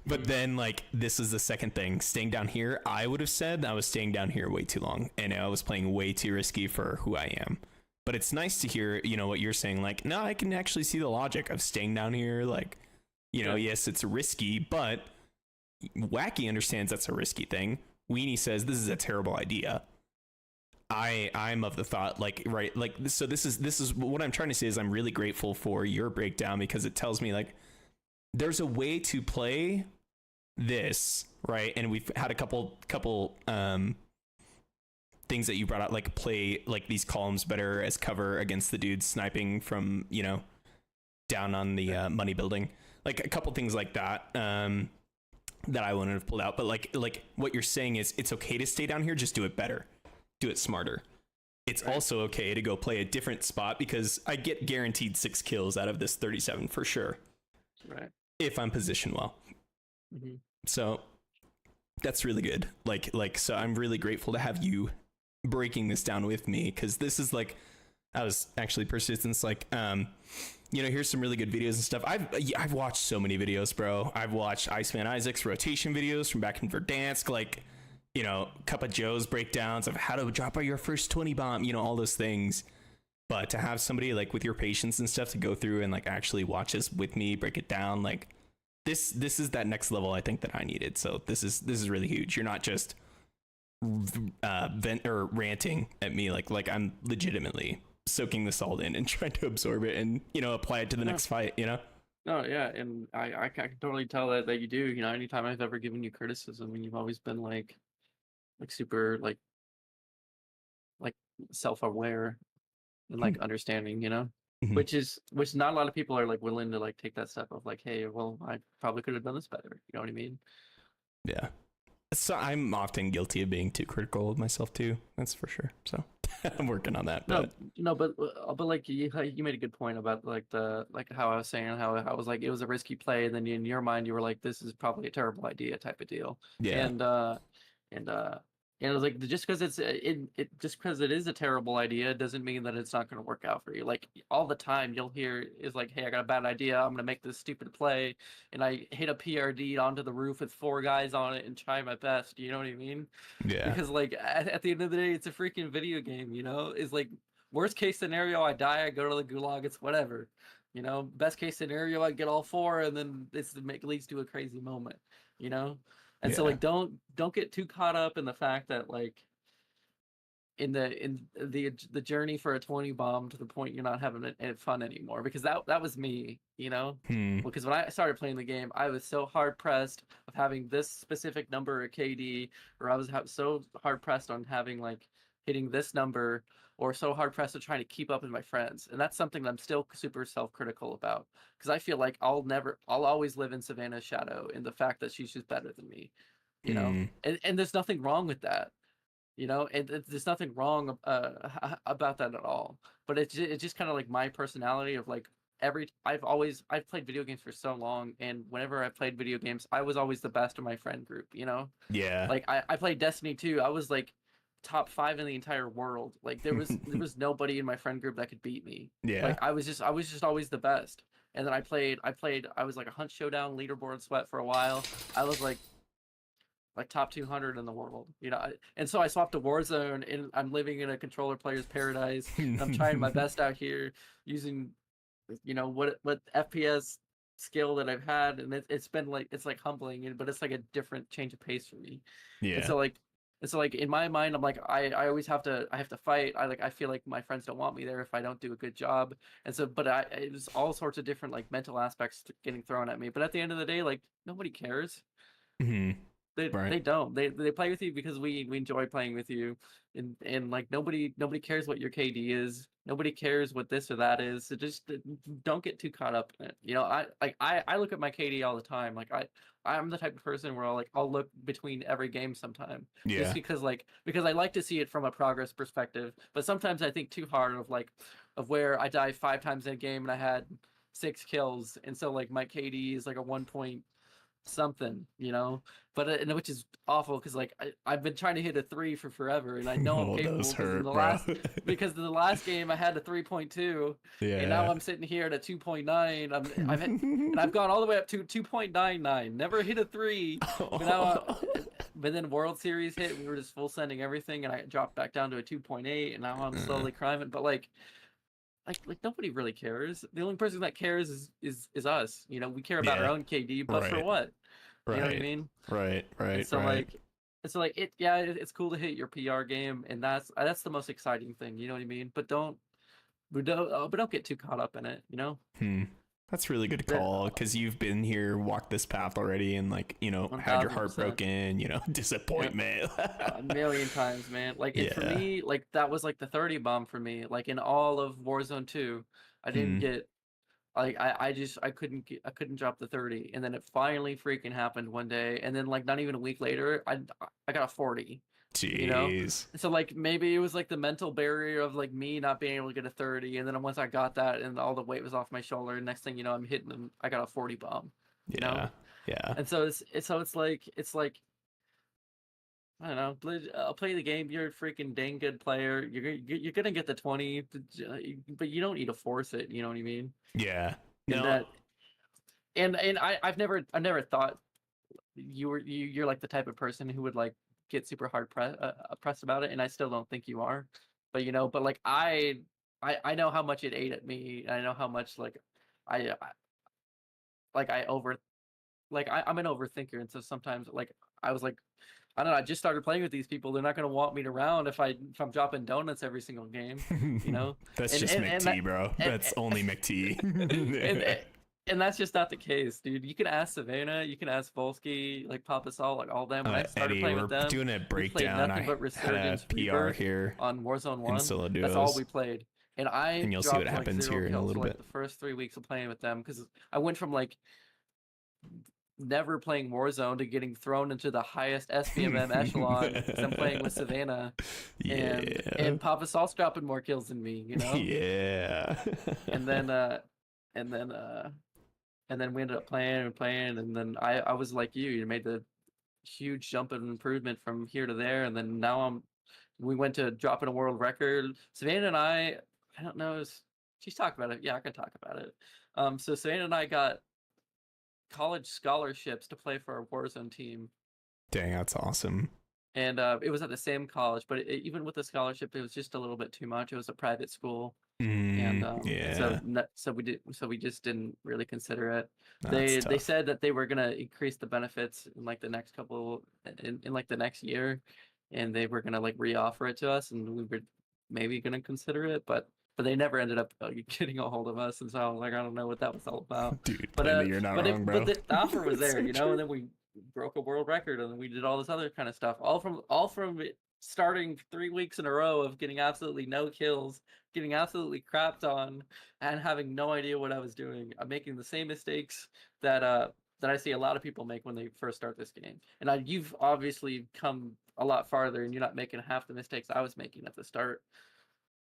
But then like, this is the second thing, staying down here. I would have said I was staying down here way too long and I was playing way too risky for who I am. But it's nice to hear, what you're saying. Like, no, I can actually see the logic of staying down here. Like, yes, it's risky, but Wacky understands that's a risky thing. Weenie says this is a terrible idea. I'm of the thought, like, right, like, so this is what I'm trying to say is I'm really grateful for your breakdown because it tells me like there's a way to play this, right? And we've had a couple things that you brought out, like play like these columns better as cover against the dudes sniping from, down on the money building. Like a couple things like that that I wouldn't have pulled out. But like what you're saying is it's okay to stay down here. Just do it better. Do it smarter. It's also okay to go play a different spot because I get guaranteed 6 kills out of this 37 for sure. Right. If I'm positioned well. So that's really good. Like, so I'm really grateful to have you breaking this down with me because this is like, I was actually persistence like, here's some really good videos and stuff. I've watched so many videos, bro. I've watched Iceman Isaac's rotation videos from back in Verdansk, like, Cup of Joe's breakdowns of how to drop out your first 20 bomb, all those things. But to have somebody like with your patience and stuff to go through and like actually watch this with me, break it down, like this is that next level I think that I needed. So this is really huge. You're not just ranting at me like I'm legitimately soaking this all in and trying to absorb it and, you know, apply it to the Yeah. next fight, you know? No, yeah, and I can totally tell that you do. You know, anytime I've ever given you criticism, and you've always been like super like self-aware and like understanding, you know, Mhm. which not a lot of people are like willing to like take that step of like, hey, well, I probably could have done this better. You know what I mean? Yeah. So I'm often guilty of being too critical of myself too. That's for sure. So I'm working on that. No, But no, but like you made a good point about like how I was saying how I was like it was a risky play, and then in your mind you were like this is probably a terrible idea type of deal, yeah. and and it was like just because just because it is a terrible idea doesn't mean that it's not going to work out for you. Like all the time you'll hear is like, hey, I got a bad idea, I'm gonna make this stupid play, and I hit a PRD onto the roof with 4 guys on it and try my best. You know what I mean? Yeah. Because like at the end of the day it's a freaking video game, you know. It's like worst case scenario I die, I go to the gulag, it's whatever, you know. Best case scenario I get all 4 and then leads to a crazy moment, you know. And so Yeah. like don't get too caught up in the fact that like in the journey for a 20 bomb to the point you're not having it fun anymore, because that was me, you know. Hmm. Because when I started playing the game I was so hard pressed of having this specific number of KD, or I was so hard pressed on having like hitting this number, or so hard pressed of trying to keep up with my friends, and that's something that I'm still super self-critical about, because I feel like I'll always live in Savannah's shadow in the fact that she's just better than me, you know. Hmm. And there's nothing wrong with that, you know, and there's nothing wrong about that at all. But it's just kind of like my personality of like I've played video games for so long, and whenever I played video games I was always the best of my friend group, you know. Yeah. Like I played Destiny 2, I was like top 5 in the entire world. Like there was nobody in my friend group that could beat me. Yeah. Like I was just always the best. And then I was like a Hunt Showdown leaderboard sweat for a while. I was like top 200 in the world, you know. And so I swapped to Warzone, and I'm living in a controller player's paradise, and I'm trying my best out here using, you know, what FPS skill that I've had, and it's been like it's like humbling, but it's like a different change of pace for me. And Yeah. so like in my mind I'm like I always have to fight. I feel like my friends don't want me there if I don't do a good job. And so but it was all sorts of different like mental aspects getting thrown at me, but at the end of the day like nobody cares. Hmm. They Right. they don't. They play with you because we enjoy playing with you, and like nobody cares what your KD is. Nobody cares what this or that is. So just don't get too caught up in it. You know, I look at my KD all the time. Like I'm the type of person where I'll look between every game sometime, just Yeah. because I like to see it from a progress perspective. But sometimes I think too hard of where I die 5 times in a game and I had 6 kills, and so like my KD is like a 1 point something, you know. But and which is awful because like I've been trying to hit a 3 for forever, and I know I'm Oh, capable those because in hurt, the bro. because in the last game I had a 3.2, and now Yeah. I'm sitting here at a 2.9. And I've gone all the way up to 2.99, never hit a 3. But now but then World Series hit, we were just full sending everything, and I dropped back down to a 2.8, and now I'm slowly climbing. But like nobody really cares. The only person that cares is us. You know, we care about our Yeah. own KD, but for Right. what? You know what I Right. mean? Right. And Right. so Right. it's cool to hit your PR game, and that's the most exciting thing. You know what I mean? But don't get too caught up in it. You know? Hmm. That's really good That call because you've been here, walked this path already, and like, you know, had your heart 1000%. broken, you know, disappointment. A million times, man. Like it for Yeah. me, like that was like the 30 bomb for me. Like in all of Warzone 2, I didn't Hmm. get like I couldn't drop the 30, and then it finally freaking happened one day, and then like not even a week later I got a 40, you know. Jeez. And so like maybe it was like the mental barrier of like me not being able to get a 30, and then once I got that and all the weight was off my shoulder, next thing you know I'm hitting them, I got a 40 bomb, you know. Yeah. Yeah. And so it's like I don't know. I'll play the game. You're a freaking dang good player. You're gonna get the 20, but you don't need to force it. You know what I mean? Yeah. And No. I've never thought you're like the type of person who would like get super hard pressed about it, and I still don't think you are. But you know, but like I know how much it ate at me. And I know how much like I over like I'm an overthinker, and so sometimes like I was like, I don't know, I just started playing with these people. They're not gonna want me around if I'm dropping donuts every single game, you know. That's and just and, and that, McT, bro. and, That's only McT. and and that's just not the case, dude. You can ask Savannah, you can ask Volsky, like Papa Sol, like all them. When I started Eddie, playing we're with them, doing a we played breakdown. nothing I but had a Resurgence PR Rebirth here on Warzone in 1. solo That's all duos, we played. And I and you'll see dropped what like happens 0 here in a kills little for like bit. the first 3 weeks of playing with them because I went from like never playing Warzone to getting thrown into the highest SBMM echelon because I'm playing with Savannah, and Yeah. Papa Sal's dropping more kills than me, you know. Yeah. And then and then uh and then we ended up playing, and then I was like you made the huge jump of improvement from here to there, and then now we went to dropping a world record. Savannah and I don't know, she's talked about it. Yeah, I can talk about it. So Savannah and I got college scholarships to play for our Warzone team. Dang, that's awesome. And it was at the same college, but even with the scholarship, it was just a little bit too much. It was a private school, and Yeah, so we just didn't really consider it. that's They tough. said that they were gonna increase the benefits in like the next in like the next year, and they were gonna like re-offer it to us, and we were maybe gonna consider it, but they never ended up getting a hold of us, and so I was like, I don't know what that was all about. Dude, But plainly, you're not wrong, bro. but the offer was That's there, so you know, true. and then we broke a world record, and then we did all this other kind of stuff, all from it starting 3 weeks in a row of getting absolutely no kills, getting absolutely crapped on, and having no idea what I was doing. I'm making the same mistakes that I see a lot of people make when they first start this game. And you've obviously come a lot farther, and you're not making half the mistakes I was making at the start.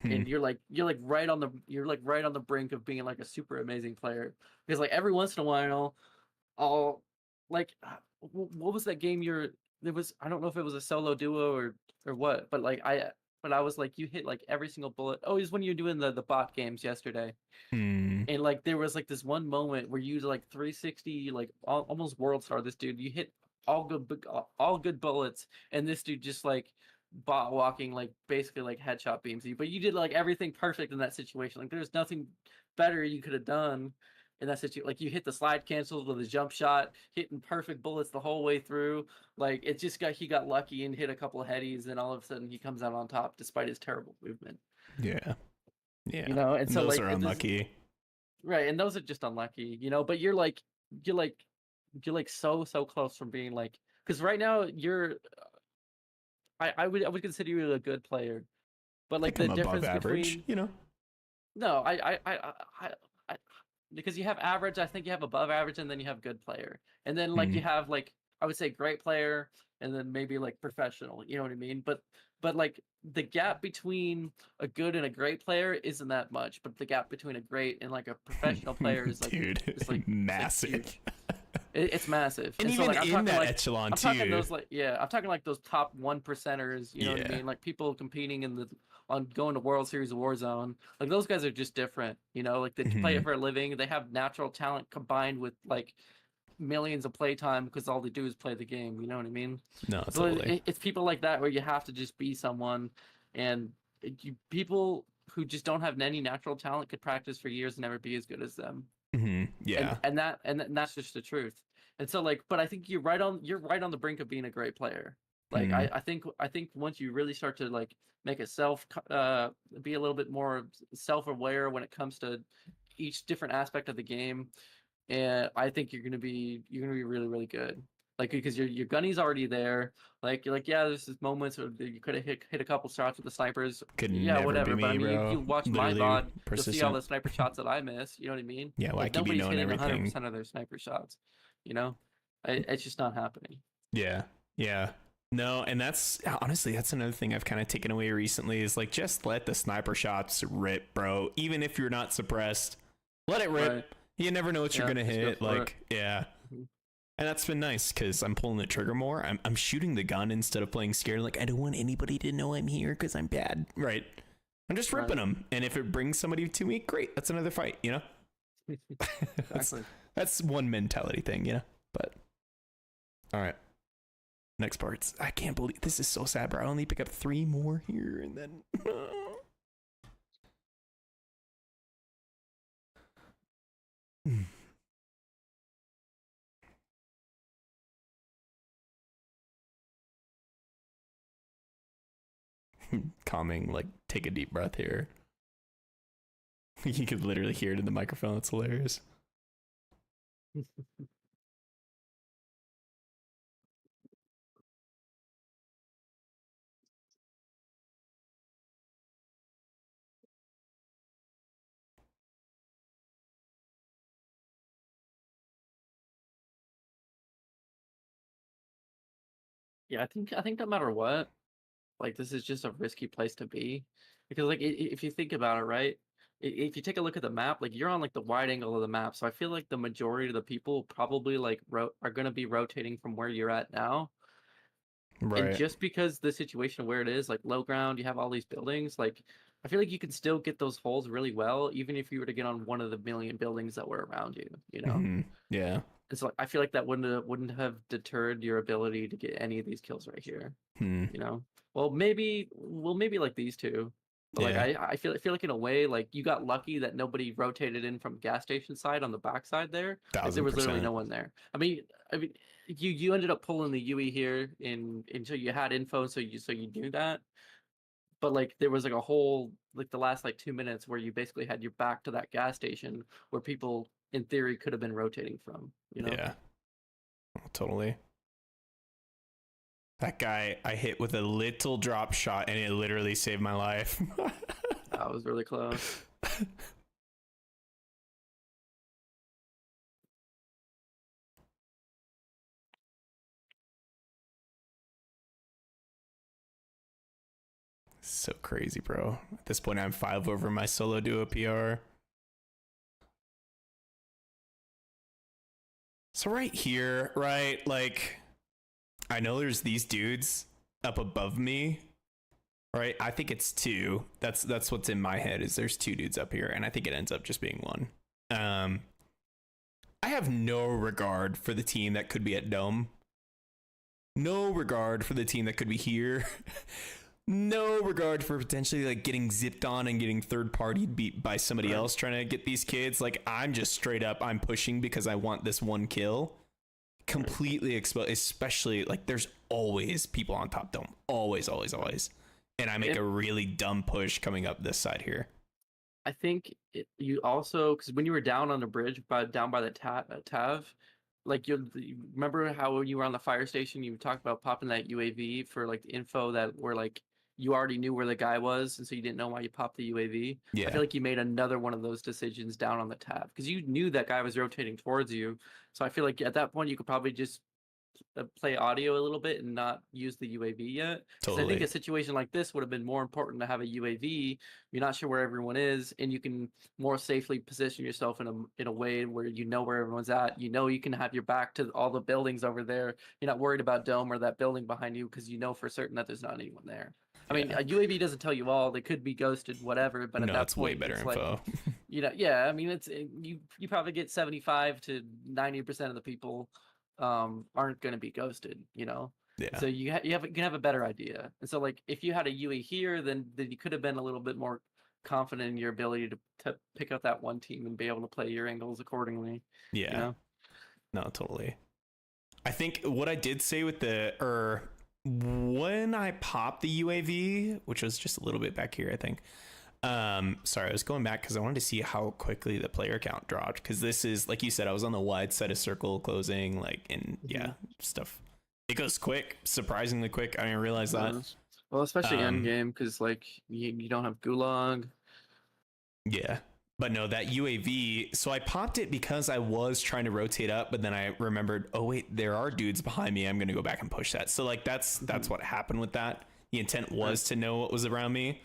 And you're like right on the brink of being like a super amazing player, because like every once in a while I'll like what was that game there was, I don't know if it was a solo duo or what, but I was like, you hit like every single bullet. Oh, it was when you were doing the bot games yesterday. Hmm. And like there was like this one moment where you like 360 like almost world star this dude. You hit all good bullets, and this dude just like bot walking like basically like headshot beams you. But you did like everything perfect in that situation. Like there's nothing better you could have done in that situation. Like you hit the slide cancels with a jump shot, hitting perfect bullets the whole way through. Like it just he got lucky and hit a couple of headies, and all of a sudden he comes out on top despite his terrible movement. Yeah. Yeah. You know, and so those like are unlucky. right, and those are just unlucky, you know. But you're like so close from being like, because right now I would consider you a good player, but I like think the I'm above difference average, between you know? no, I because you have average, I think you have above average, and then you have good player, and then like you Mhm. have like I would say great player, and then maybe like professional. You know what I mean? But like the gap between a good and a great player isn't that much, but the gap between a great and like a professional player is like Dude, it's like massive. huge. It's massive. And And so even like I'm in talking that like echelon I'm talking too. those like yeah, I'm talking like those top 1%ers, you know what I Yeah. mean? Like people competing on going to World Series of Warzone. Like those guys are just different, you know, like they play it Mhm. for a living. They have natural talent combined with like millions of playtime because all they do is play the game, you know what I mean? No, So totally. it's people like that where you have to just be someone, and people who just don't have any natural talent could practice for years and never be as good as them. Yeah. And that's just the truth. And so like, but I think you're right on the brink of being a great player. Like Mhm. I think once you really start to like make a be a little bit more self-aware when it comes to each different aspect of the game, and I think you're gonna be really really good. Like because your gunny's already there. Like you're like, yeah, there's this moments where you could have hit a couple shots with the snipers. Could Yeah, never be whatever. But I me, mean, bro. you watch my Literally VOD, you'll see all persistent. the sniper shots that I miss. You know what I mean? Yeah, Like wacky be nobody's knowing hitting everything. 100% of their sniper shots. You know, it's just not happening. Yeah. Yeah. No, and that's honestly, that's another thing I've kind of taken away recently is like just let the sniper shots rip, bro. Even if you're not suppressed, let it rip. Right. You never know what you're Yeah, gonna just go hit. for Like, yeah. Mhm. And that's been nice because I'm pulling the trigger more. I'm shooting the gun instead of playing scared. Like, I don't want anybody to know I'm here because I'm bad. Right. I'm just ripping Right. them. And if it brings somebody to me, great. That's another fight, you know? Exactly. That's one mentality thing, you know? But, all right. Next parts. I can't believe this is so sad, bro. I only pick up 3 more here and then. calming, like, take a deep breath here. You could literally hear it in the microphone. It's hilarious. Yeah, I think no matter what, like this is just a risky place to be, because like if you think about it, right? If you take a look at the map, like you're on like the wide angle of the map, so I feel like the majority of the people probably like are going to be rotating from where you're at now. And Right. just because the situation where it is, like low ground, you have all these buildings, like I feel like you can still get those holes really well, even if you were to get on one of the million buildings that were around you, you know? Yeah. And so like, I feel like that wouldn't have deterred your ability to get any of these kills right here, you know? Well maybe like these two. But like Yeah. I feel like in a way, like you got lucky that nobody rotated in from gas station side on the back side there. Like there was literally 1000%. no one there. I mean you ended up pulling the UE here until you had info, so you knew that. But like there was like a whole like the last like 2 minutes where you basically had your back to that gas station where people in theory could have been rotating from, you know? Yeah. Totally. That guy I hit with a little drop shot and it literally saved my life. That was really close. So crazy, bro. At this point, I'm 5 over my solo duo PR. So right here, right, like, I know there's these dudes up above me, right? I think it's 2. That's what's in my head, is there's 2 dudes up here, and I think it ends up just being 1. I have no regard for the team that could be at Dome. No regard for the team that could be here. No regard for potentially like getting zipped on and getting third party beat by somebody else trying to get these kids. Like I'm just straight up, I'm pushing because I want this 1 kill. Completely exposed, especially like there's always people on top Dome. Always. And I make a really dumb push coming up this side here. I think you also, because when you were down on the bridge, down by the Tav, like you remember how when you were on the fire station, you talked about popping that UAV for like the info that were like you already knew where the guy was, and so you didn't know why you popped the UAV. Yeah. I feel like you made another one of those decisions down on the Tav because you knew that guy was rotating towards you. So I feel like at that point you could probably just play audio a little bit and not use the UAV yet. Because I think a situation like this would have been more important to have a UAV. You're not sure where everyone is, and you can more safely position yourself in a way where you know where everyone's at. You know you can have your back to all the buildings over there. You're not worried about Dome or that building behind you because you know for certain that there's not anyone there. I mean, a UAV doesn't tell you all. They could be ghosted, whatever. But at that it's point, way better it's info. like, yeah. I mean, it's you probably get 75 to 90% of the people aren't going to be ghosted, you know. Yeah. So you can have a better idea. And so like if you had a UE here, then you could have been a little bit more confident in your ability to pick up that one team and be able to play your angles accordingly. Yeah. You know? No, totally. I think what I did say with when I popped the UAV, which was just a little bit back here, I think. Sorry, I was going back because I wanted to see how quickly the player count dropped. Because this is, like you said, I was on the wide side of circle closing, like, and stuff. It goes quick, surprisingly quick. I didn't realize that. Well, especially end game, because like you don't have gulag. Yeah. But no, that UAV, so I popped it because I was trying to rotate up, but then I remembered, oh wait, there are dudes behind me. I'm going to go back and push that. So like that's what happened with that. The intent was to know what was around me.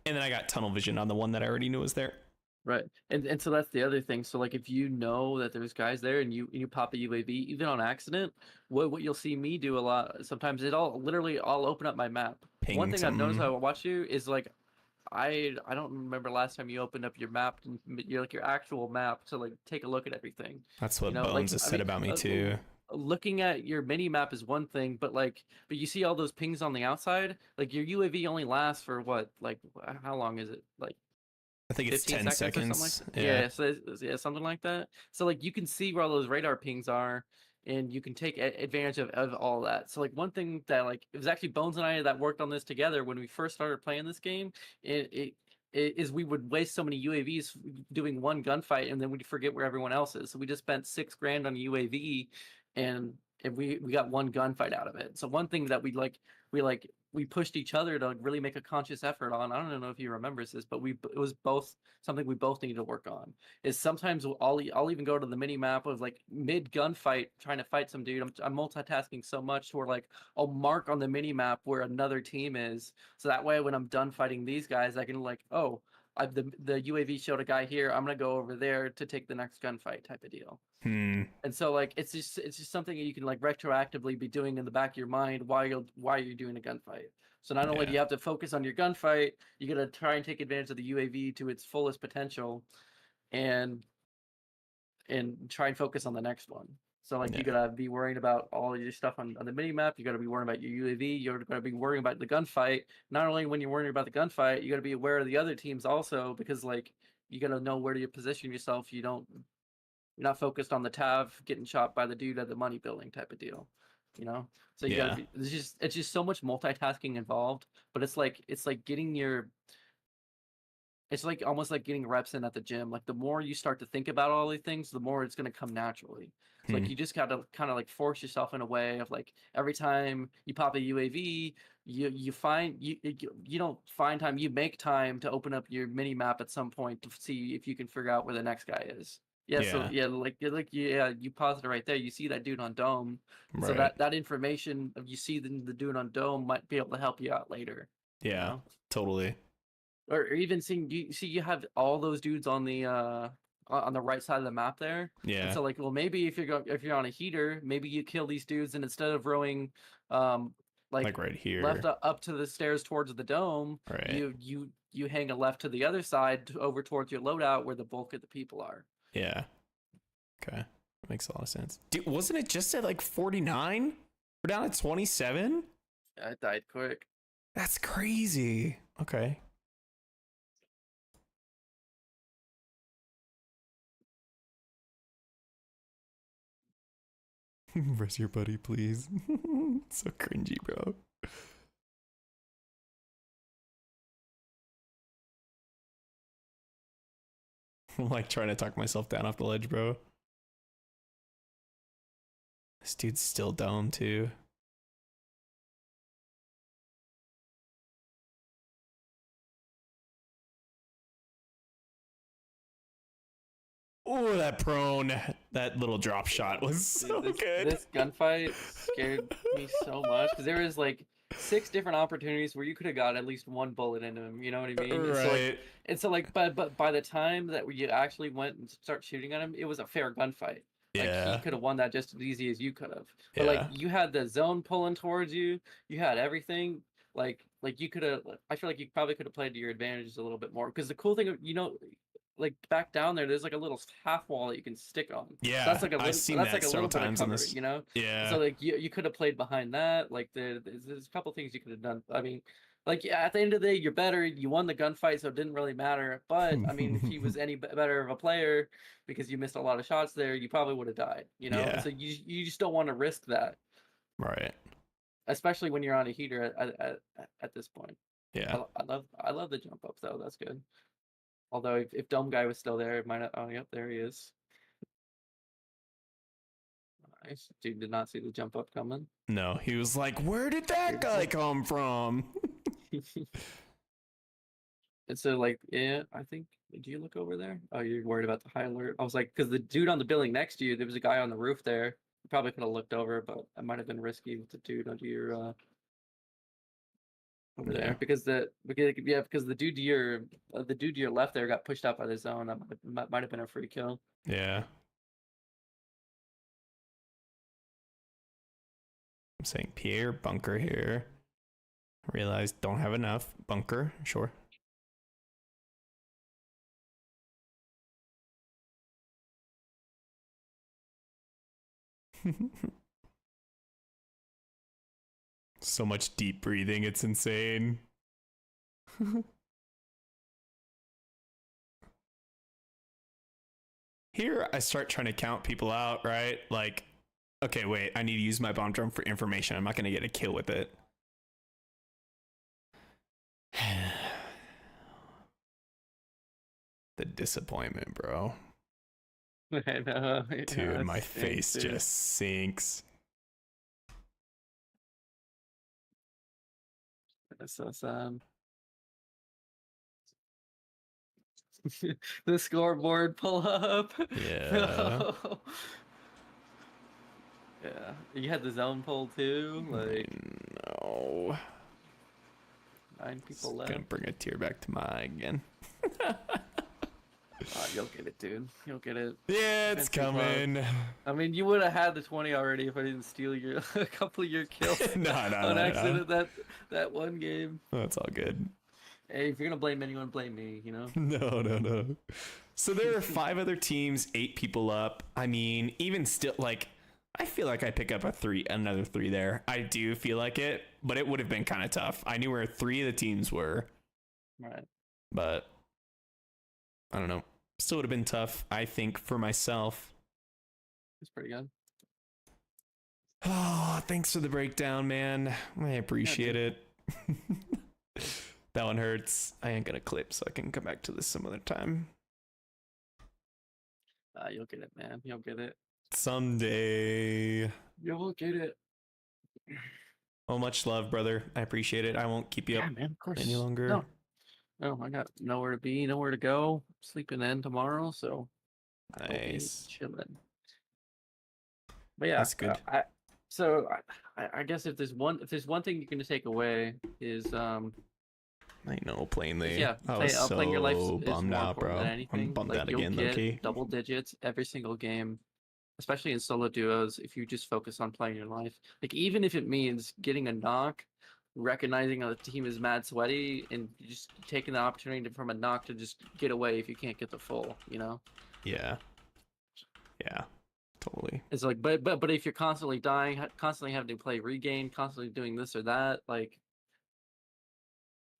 And then I got tunnel vision on the one that I already knew was there. Right. And so that's the other thing. So like if you know that there's guys there and you pop a UAV, even on accident, what you'll see me do a lot sometimes, I'll open up my map. One thing I've noticed how I watch you is like I don't remember last time you opened up your map, your actual map, to like take a look at everything. That's what Bones has said about me too. Looking at your mini map is one thing, but you see all those pings on the outside. Like your UAV only lasts for what? Like how long is it? Like I think it's 10 seconds. Yeah, so something like that. So like you can see where all those radar pings are, and you can take advantage of all that. So like one thing that like it was actually Bones and I that worked on this together when we first started playing this game. Is we would waste so many UAVs doing one gunfight, and then we'd forget where everyone else is. So we just spent $6,000 on a UAV, and we got one gunfight out of it. So one thing that we pushed each other to really make a conscious effort on. I don't know if he remembers this, but it was both something we both need to work on. Is sometimes I'll even go to the mini map of like mid gunfight trying to fight some dude. I'm multitasking so much to where like I'll mark on the mini map where another team is, so that way when I'm done fighting these guys, I can like, oh, the UAV showed a guy here. I'm gonna go over there to take the next gunfight type of deal. And so like it's just something you can like retroactively be doing in the back of your mind while you're doing a gunfight. So not only do you have to focus on your gunfight, you gotta try and take advantage of the UAV to its fullest potential, and try and focus on the next one. So like you gotta be worrying about all your stuff on the mini map. You gotta be worrying about your UAV. You're gonna be worrying about the gunfight. Not only when you're worrying about the gunfight, you gotta be aware of the other teams also, because like you gotta know where to position yourself. You're not focused on the Tav getting shot by the dude at the money building type of deal, you know. So you gotta it's just so much multitasking involved. But it's like getting your it's like almost like getting reps in at the gym. Like the more you start to think about all these things, the more it's gonna come naturally. So like you just gotta kind of like force yourself in a way of like every time you pop a UAV, you don't find time, you make time to open up your mini map at some point to see if you can figure out where the next guy is. So you paused it right there. You see that dude on dome, so that information of you see the dude on dome might be able to help you out later. Yeah, you know? totally. Or even you have all those dudes on the right side of the map there. Yeah. And so like, well, maybe if you're on a heater, maybe you kill these dudes, and instead of rowing like right here, left up to the stairs towards the dome, you hang a left to the other side over towards your loadout where the bulk of the people are. Yeah. Okay. Makes a lot of sense. Dude, wasn't it just at like 49? We're down at 27? I died quick. That's crazy. Okay. Rest your buddy, please. So cringy, bro. I'm like trying to talk myself down off the ledge, bro. This dude's still dome too. Oh, that prone, that little drop shot was so good. This gunfight scared me so much because there was like 6 different opportunities where you could have got at least one bullet into him. You know what I mean? Right. But by the time that you actually went and start shooting at him, it was a fair gunfight. Like he could have won that just as easy as you could have. But like you had the zone pulling towards you, you had everything. Like you could have. I feel like you probably could have played to your advantages a little bit more. Because the cool thing, like back down there's like a little half wall that you can stick on. Yeah, so that's like I've seen that several times in this. You know. Yeah. So like you could have played behind that. Like there's a couple things you could have done. I mean, like at the end of the day, you're better. You won the gunfight, so it didn't really matter. But I mean, if he was any better of a player because you missed a lot of shots there, you probably would have died. You know. Yeah. So you just don't want to risk that. Right. Especially when you're on a heater at this point. Yeah. I love the jump up though. That's good. Although if Dome Guy was still there, it might not. Oh, yep, there he is. Nice. Dude did not see the jump up coming. No, he was like, "Where did that guy come from?" And so, like, yeah, I think. Do you look over there? Oh, you're worried about the high alert. I was like, because the dude on the building next to you, there was a guy on the roof there. You probably could have looked over, but it might have been risky with the dude under your over there because the dude to your left there got pushed out by the zone. That might have been a free kill. Yeah. I'm saying Pierre, bunker here. Realize don't have enough. Bunker, sure. So much deep breathing, it's insane. Here I start trying to count people out, right? Like Okay, wait. I need to use my bomb drone for information. I'm not gonna get a kill with it. The disappointment, bro. I know. Dude, my face just sinks. That's so sad. The scoreboard pull up. Yeah. No. Yeah. You had the zone pull too. Like No. 9 people Gonna left. bring a tear back to my eye again. You'll get it, dude. You'll get it. Yeah, it's Fancy luck. coming. I mean, you would have had the 20 already if I didn't steal your a couple of your kills No, on accident that one game. That's all good. Hey, if you're gonna blame anyone, blame me. You know. No. So there are 5 other teams, 8 people up. I mean, even still, like, I feel like I pick up another 3 there. I do feel like it, but it would have been kind of tough. I knew where 3 of the teams were, Right. but I don't know. Still would have been tough, I think, for myself. It's pretty good. Oh, thanks for the breakdown, man. I appreciate it. That one hurts. I ain't gonna clip, so I can come back to this some other time. You'll get it, man. You'll get it. Someday. You'll get it. Oh, much love, brother. I appreciate it. I won't keep you Yeah, up man. Of course. any longer. No, I got nowhere to be, nowhere to go. Sleeping in tomorrow, so I'll be Nice. chilling. But yeah, That's good. I guess if there's one thing you can take away is I know, plainly. yeah, I was so playing your life is bummed more out, important bro. than anything. I'm bummed Like, out you'll again, get Loki. double digits every single game, especially in solo duos. If you just focus on playing your life, like even if it means getting a knock, recognizing the team is mad sweaty, and just taking the opportunity from a knock to just get away if you can't get the full, you know. Yeah, totally. It's like, but if you're constantly dying, constantly having to play regain, constantly doing this or that, like,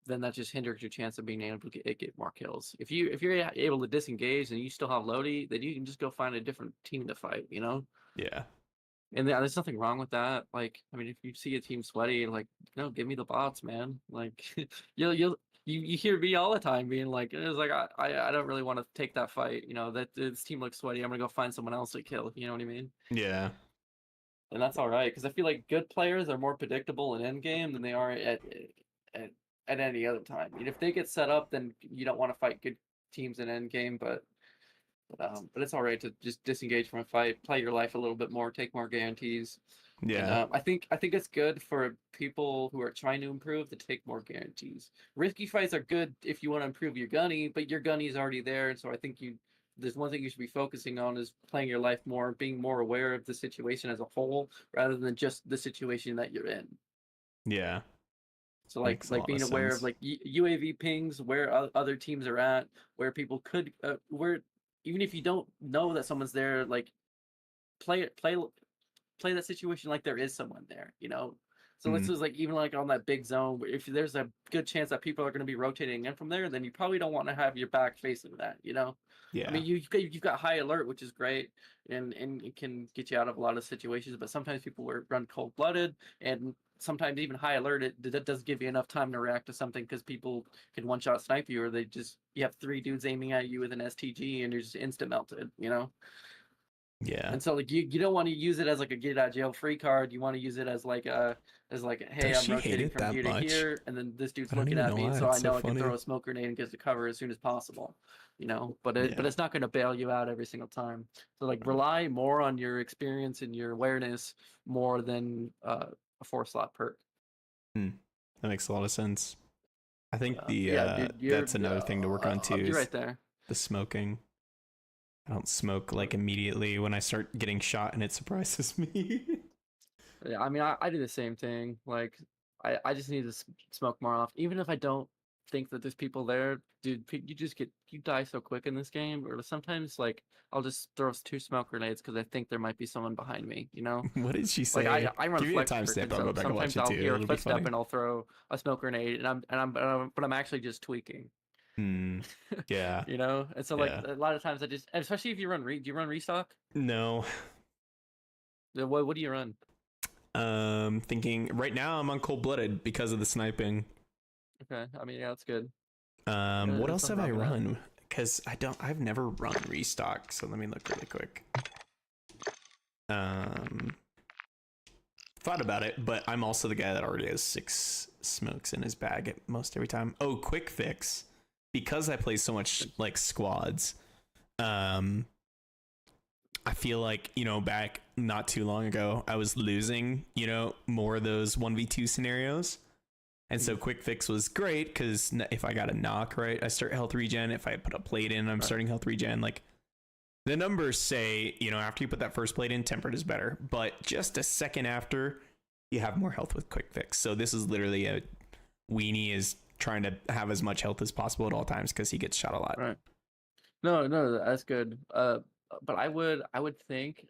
then that just hinders your chance of being able to get more kills. If you're able to disengage and you still have Lodi, then you can just go find a different team to fight, you know. Yeah, And there's nothing wrong with that. Like, I mean, if you see a team sweaty, like, no, give me the bots, man. Like, you hear me all the time being like, it's like I don't really want to take that fight. You know, that this team looks sweaty. I'm gonna go find someone else to kill. You know what I mean? yeah, And that's all right, because I feel like good players are more predictable in endgame than they are at any other time. I mean, if they get set up, then you don't want to fight good teams in endgame, but it's all right to just disengage from a fight, play your life a little bit more, take more guarantees. yeah, And I think it's good for people who are trying to improve to take more guarantees. Risky fights are good if you want to improve your gunny, but your gunny is already there, and so I think there's one thing you should be focusing on is playing your life more, being more aware of the situation as a whole, rather than just the situation that you're in. yeah. So like Makes a lot being of aware sense. of like UAV pings, where other teams are at, where people could where even if you don't know that someone's there, like play that situation like there is someone there, you know. So this is like even like on that big zone, if there's a good chance that people are going to be rotating in from there, then you probably don't want to have your back facing that, you know. Yeah, I mean, you've got high alert, which is great, and it can get you out of a lot of situations. But sometimes people run cold blooded, and sometimes even high alert that doesn't give you enough time to react to something because people can one shot snipe you, or you have 3 dudes aiming at you with an STG, and you're just instant melted, you know. yeah. And so like you don't want to use it as like a get out of jail free card. You want to use it as like a hey, Does I'm she hate rotating it from that here to much? here, and then this dude's I don't looking even at know me, why. so I It's know so I can funny. throw a smoke grenade and get to cover as soon as possible. You know, but Yeah. it's not going to bail you out every single time. So like rely more on your experience and your awareness more than a 4-slot perk. That makes a lot of sense. I think Dude, that's another thing to work on too. I'll be Is right there. the smoking. I don't smoke like immediately when I start getting shot, and it surprises me. Yeah, I mean, I do the same thing. Like, I just need to smoke more often. Even if I don't think that there's people there, dude, you die so quick in this game. Or sometimes, like, I'll just throw 2 smoke grenades because I think there might be someone behind me, you know? What did she say? Like, I run Give me a flex perk, timestamp. and I'll so go back and watch sometimes it I'll too. hear a It'll be footstep funny. and I'll throw a smoke grenade, but I'm actually just tweaking. Yeah. You know? And so, like, Yeah. a lot of times especially if you do you run restock? No. What do you run? Thinking right now I'm on cold blooded because of the sniping. Okay, I mean, yeah, that's good. What There's else have nothing I wrong with that. run? Because I've never run restock. So let me look really quick. Um, Thought about it, but I'm also the guy that already has 6 smokes in his bag at most every time. Oh, quick fix. Because I play so much like squads, I feel like, back not too long ago, I was losing, more of those 1v2 scenarios. And so quick fix was great because if I got a knock, right, I start health regen. If I put a plate in, I'm starting health regen. Like, the numbers say, after you put that first plate in, tempered is better. But just a second after, you have more health with quick fix. So this is literally a weenie is trying to have as much health as possible at all times because he gets shot a lot. Right. No, that's good. But I would think,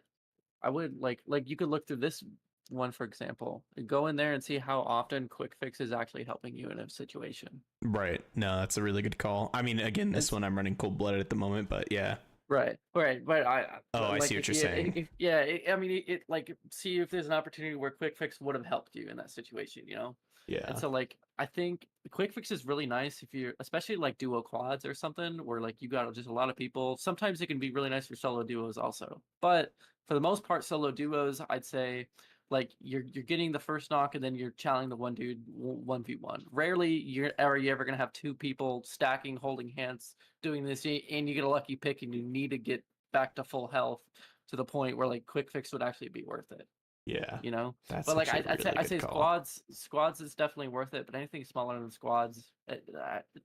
I would like you could look through this one for example, and go in there and see how often quick fix is actually helping you in a situation. Right. No, that's a really good call. I mean, again, this one I'm running cold blooded at the moment, but yeah. Right, but I like see what if you're saying. I mean, it like see if there's an opportunity where quick fix would have helped you in that situation, you know. Yeah. And so like I think quick fix is really nice if you're especially like duo quads or something where like you got just a lot of people. Sometimes it can be really nice for solo duos also. But for the most part, solo duos, I'd say like you're getting the first knock and then you're challenging the one dude 1v1. Rarely are you ever gonna have 2 people stacking, holding hands, doing this, and you get a lucky pick and you need to get back to full health to the point where like quick fix would actually be worth it. Yeah. You know, That's but like actually a really I'd good say call. squads is definitely worth it. But anything smaller than squads,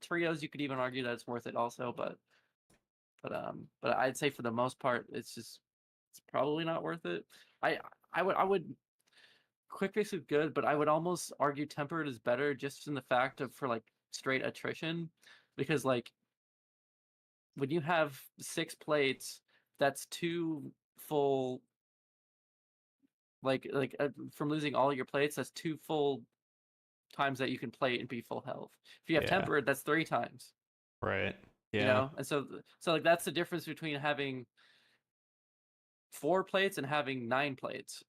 trios you could even argue that it's worth it also. But I'd say for the most part, it's probably not worth it. I I would quick fix is good, but I would almost argue tempered is better just in the fact of for like straight attrition, because like when you have 6 plates, that's 2 full from losing all your plates, that's 2 full times that you can plate and be full health. If you have Yeah. tempered, that's 3 times. Right. Yeah. You know, and so like that's the difference between having 4 plates and having 9 plates.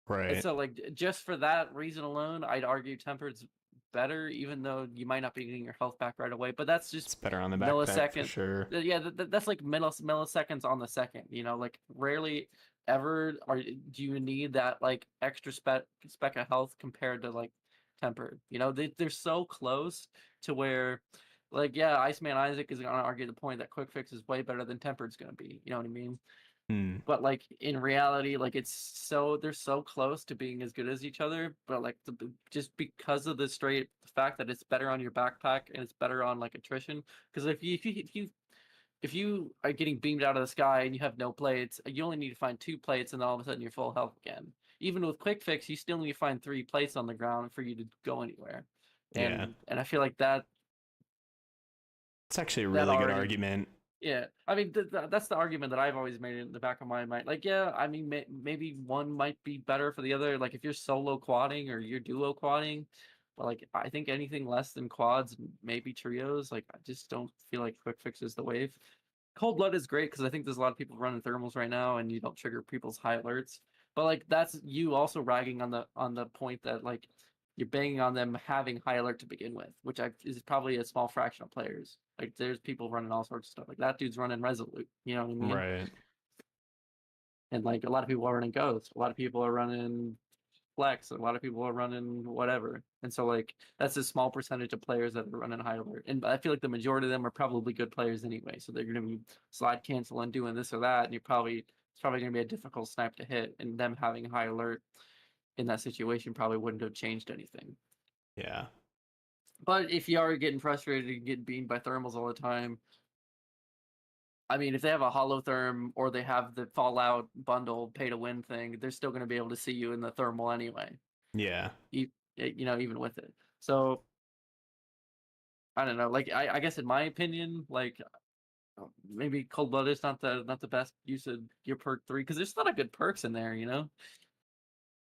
And Right. so like just for that reason alone, I'd argue tempered's better, even though you might not be getting your health back right away. But that's just It's better on the backpack for millisecond. sure. Yeah, that's like milliseconds on the second. You know, like rarely ever do you need that like extra spec of health compared to like tempered. You know, they're so close to where, like, yeah, Iceman Isaac is gonna argue the point that quick fix is way better than tempered's gonna be. You know what I mean? Hmm. But like in reality, like they're so close to being as good as each other, but like just because of the straight fact that it's better on your backpack and it's better on like attrition. Because if you are getting beamed out of the sky and you have no plates, you only need to find 2 plates and then all of a sudden you're full health again. Even with quick fix, you still need to find 3 plates on the ground for you to go anywhere. Yeah. And I feel like that It's actually a that really good already argument. yeah, I mean that's the argument that I've always made in the back of my mind. Like, yeah, I mean maybe one might be better for the other. Like if you're solo quadding or you're duo quadding, but like I think anything less than quads, maybe trios. Like I just don't feel like quick fix is the wave. Cold blood is great because I think there's a lot of people running thermals right now, and you don't trigger people's high alerts. But like that's you also ragging on the point that like you're banging on them having high alert to begin with, which is probably a small fraction of players. Like there's people running all sorts of stuff. Like that dude's running Resolute, you know what I mean? Right. And like a lot of people are running Ghost, a lot of people are running Flex, a lot of people are running whatever. And so like that's a small percentage of players that are running high alert. And I feel like the majority of them are probably good players anyway. So they're gonna be slide cancel and doing this or that, and it's probably gonna be a difficult snipe to hit. And them having high alert in that situation probably wouldn't have changed anything. Yeah. But if you are getting frustrated and getting beamed by thermals all the time, I mean, if they have a hollow therm or they have the Fallout bundle pay to win thing, they're still going to be able to see you in the thermal anyway. Yeah. You know, even with it. So I don't know. Like I guess in my opinion, like maybe cold blood is not the best use of your perk 3 because there's a lot of good perks in there. You know,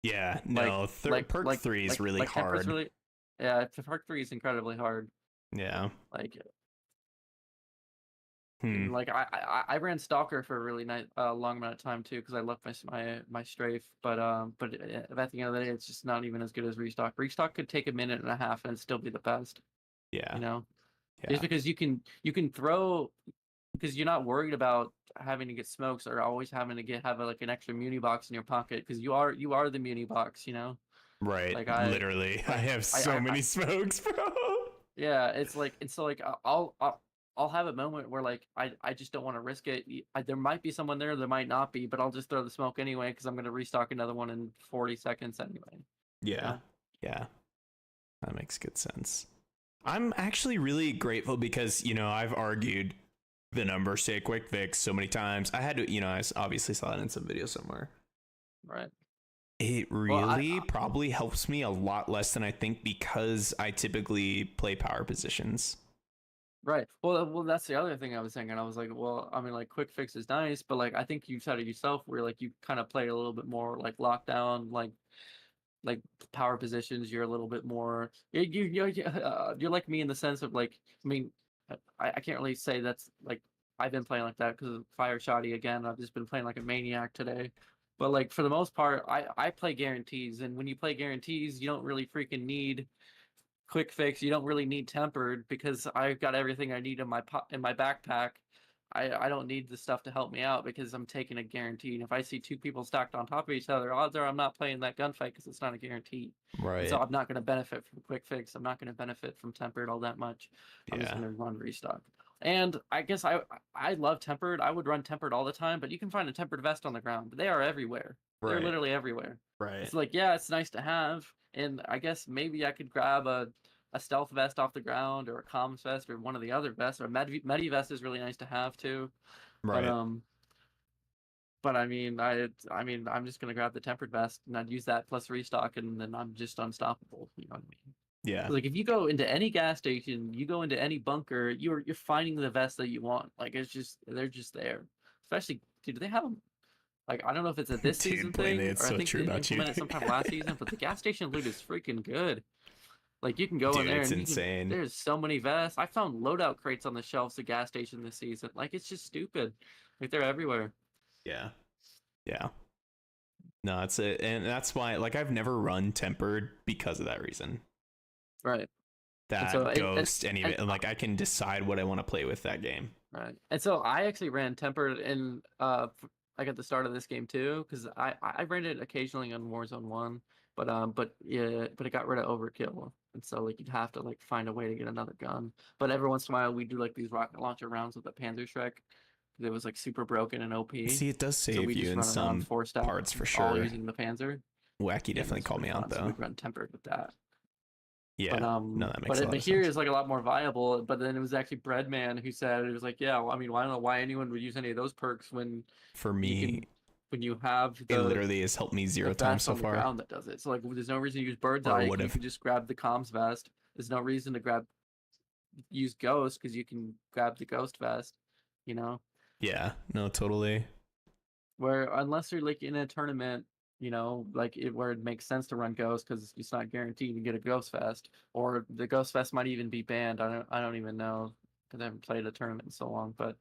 Yeah. like No, perk 3 is really Temper's hard. yeah. Perk 3 is incredibly hard. Yeah. Like And, like I ran Stalker for a really long amount of time too because I left my strafe. But at the end of the day, it's just not even as good as Restock. Restock could take a minute and a half and still be the best. Yeah. You know, Yeah. just because you can throw because you're not worried about having to get smokes or always having to have like an extra muni box in your pocket because you are the muni box. You know. Right. Like Literally, I have so many smokes, bro. Yeah, it's like I'll have a moment where like I just don't want to risk it. There might be someone there might not be, but I'll just throw the smoke anyway because I'm gonna restock another one in 40 seconds anyway. Yeah, yeah, that makes good sense. I'm actually really grateful because I've argued the number say quick fix so many times. I had to, I obviously saw it in some video somewhere. Right. It really probably helps me a lot less than I think because I typically play power positions. Right. Well, that's the other thing I was thinking. I was like, well, I mean, like quick fix is nice, but like I think you said it yourself, where like you kind of play a little bit more like lockdown, like power positions. You're a little bit more. You're like me in the sense of like, I mean, I can't really say that's like I've been playing like that because of fire shoddy again. I've just been playing like a maniac today. But like for the most part, I play guarantees, and when you play guarantees, you don't really freaking need quick fix. You don't really need tempered because I've got everything I need in my backpack. I don't need the stuff to help me out because I'm taking a guarantee. And if I see two people stacked on top of each other, odds are I'm not playing that gunfight because it's not a guarantee. Right. And so I'm not going to benefit from quick fix. I'm not going to benefit from tempered all that much. I'm just Yeah. going to run restock. And I guess I love tempered. I would run tempered all the time, but you can find a tempered vest on the ground. They are everywhere. They're Right. literally everywhere. Right. It's like, yeah, it's nice to have. And I guess maybe I could grab a stealth vest off the ground or a comms vest or one of the other vests or a medi vest is really nice to have too. Right. But I mean, I'm just gonna grab the tempered vest and I'd use that plus restock, and then I'm just unstoppable. You know what I mean? Yeah. Like if you go into any gas station, you go into any bunker, you're finding the vest that you want. Like they're just there. Especially, dude, they have them. Like I don't know if it's a this Dude, season Blaney, thing it's or I so think true they about you. implemented it sometime last season. But the gas station loot is freaking good. Like you can go Dude, in there it's and insane. there's so many vests. I found loadout crates on the shelves at gas station this season. Like it's just stupid. Like they're everywhere. Yeah. Yeah. No, it's it, and that's why like I've never run tempered because of that reason. Right. That so ghost and like I can decide what I want to play with that game. Right. And so I actually ran tempered in like at the start of this game too, because I ran it occasionally on Warzone 1, but it got rid of overkill. And so like you'd have to like find a way to get another gun. But every once in a while we do like these rocket launcher rounds with the Panzer Shrek. It was like super broken and OP. See, it does So save we you just in run some around 4-stack, parts for all sure. using the Panzer. Wacky Yeah, definitely it's called me really out fun, so though. we'd run tempered with that. Yeah. No, that makes a lot But of here sense. is like a lot more viable. But then it was actually Breadman who said it was like, yeah, well, I mean, I don't know why anyone would use any of those perks when For you me, when you have it literally has helped me the zero vest times so on the far. ground that does it. So like, there's no reason to use Bird's Or Eye. You would've. can just grab the comms vest. There's no reason to use Ghost because you can grab the Ghost vest. You know, Yeah. No, totally. where unless you're like in a tournament, you know, like where it makes sense to run Ghost because it's not guaranteed to get a Ghost vest, or the Ghost vest might even be banned. I don't even know because I haven't played a tournament in so long. But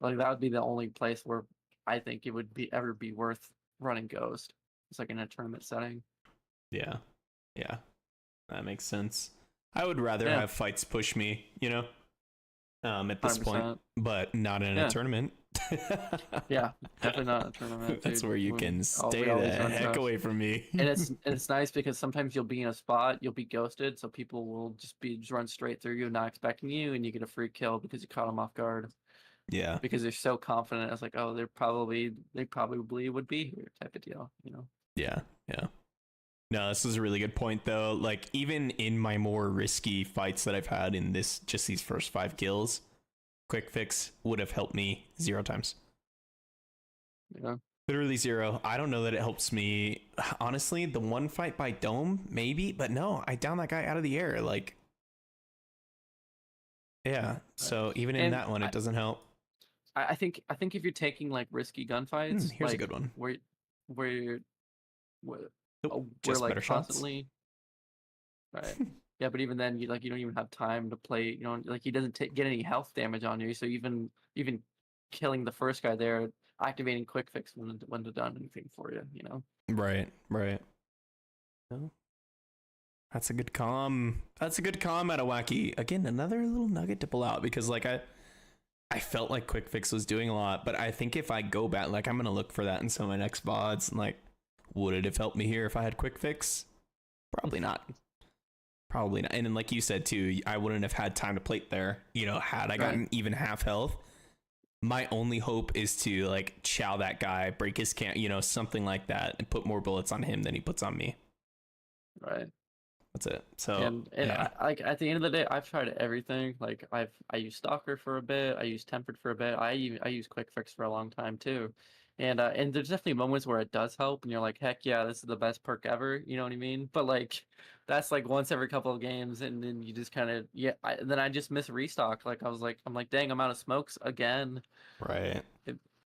like that would be the only place where I think it would ever be worth running Ghost. It's like in a tournament setting. Yeah. Yeah. That makes sense. I would rather Yeah. have fights push me, at this 100%. point, but not in a Yeah. tournament. Yeah, definitely not a tournament. That's dude. where you We can stay always the run heck Ghost. away from me. And it's nice because sometimes you'll be in a spot, you'll be ghosted, so people will just run straight through you, not expecting you, and you get a free kill because you caught them off guard. Yeah. Because they're so confident. It's like, oh, they probably would be here, type of deal, you know. Yeah. Yeah. No, this is a really good point though. Like even in my more risky fights that I've had in these first 5 kills, quick fix would have helped me 0 times. Yeah. Literally 0. I don't know that it helps me. Honestly, the one fight by Dome, maybe, but no, I downed that guy out of the air. Like, yeah. So even in that one, it doesn't help. I think if you're taking like risky gunfights, Here's like, a good one. Where Nope, we're just like better shots. constantly, right? Yeah, but even then, you don't even have time to play. You know, like he doesn't get any health damage on you. So even killing the first guy there, activating quick fix wouldn't have done anything for you. You know. Right. No. That's a good calm. That's a good calm out of Wacky. Again, another little nugget to pull out because like I felt like quick fix was doing a lot, but I think if I go back, like I'm gonna look for that in some of my next VODs. And like, would it have helped me here if I had quick fix? Probably not. Probably not. And then, like you said too, I wouldn't have had time to plate there. You know, had I gotten even half health. My only hope is to like chow that guy, break his camp, you know, something like that, and put more bullets on him than he puts on me. Right. That's it. So And yeah. like at the end of the day, I've tried everything. Like I used Stalker for a bit, I used Tempered for a bit, I used Quick Fix for a long time too. And there's definitely moments where it does help, and you're like, heck yeah, this is the best perk ever. You know what I mean? But like, that's like once every couple of games, and then you just kind of then I just miss restock. Like I'm like, dang, I'm out of smokes again. Right.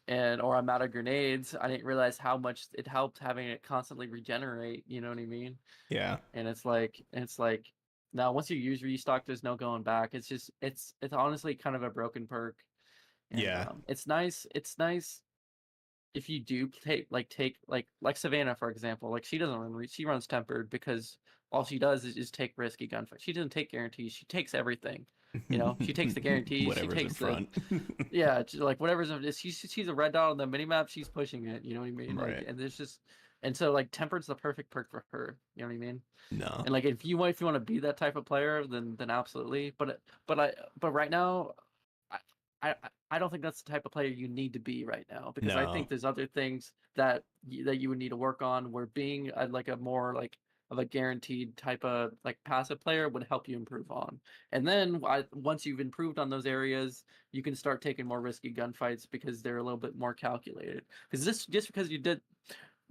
Or I'm out of grenades. I didn't realize how much it helped having it constantly regenerate. You know what I mean? Yeah. And it's like now once you use restock, there's no going back. It's honestly kind of a broken perk. And, Yeah. it's nice. It's nice if you do take Savannah for example. Like she doesn't run she runs tempered because all she does is take risky gunfight. She doesn't take guarantees. She takes everything. You know, she takes the guarantees. She Whatever's takes in front. yeah, like whatever's she's a red dot on the minimap. She's pushing it. You know what I mean? Right. Like, and there's just and so like tempered's the perfect perk for her. You know what I mean? No. And like if you want to be that type of player, then absolutely. But right now, I I I don't think that's the type of player you need to be right now because I No. think there's other things that you would need to work on. Where being like a more like of a guaranteed type of like passive player would help you improve on. And then once you've improved on those areas, you can start taking more risky gunfights because they're a little bit more calculated. Because this just because you did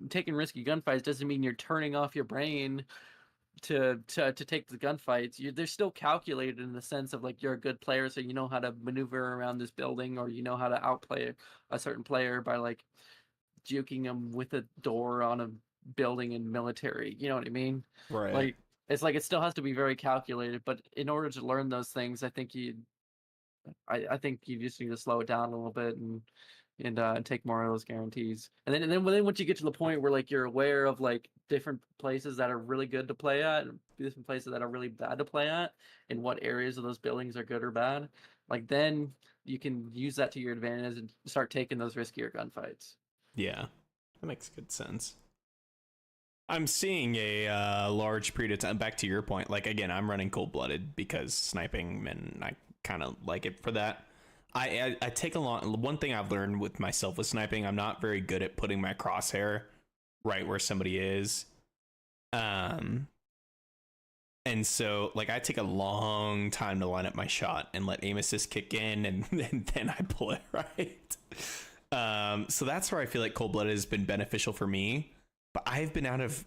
taking risky gunfights doesn't mean you're turning off your brain to take the gunfights. They're still calculated in the sense of like you're a good player, so you know how to maneuver around this building, or you know how to outplay a certain player by like juking them with a door on a building in military. You know what I mean? Right. Like it still has to be very calculated, but in order to learn those things, I think you just need to slow it down a little bit and take more of those guarantees. And then once you get to the point where like you're aware of like different places that are really good to play at and different places that are really bad to play at, and what areas of those buildings are good or bad, like then you can use that to your advantage and start taking those riskier gunfights. Yeah. That makes good sense. I'm seeing a large period of time. Back to your point, like again, I'm running cold-blooded because sniping, and I kind of like it for that. I take a long. One thing I've learned with myself with sniping, I'm not very good at putting my crosshair right where somebody is. And so like I take a long time to line up my shot and let aim assist kick in, and then I pull it right. So that's where I feel like cold-blooded has been beneficial for me. But I've been out of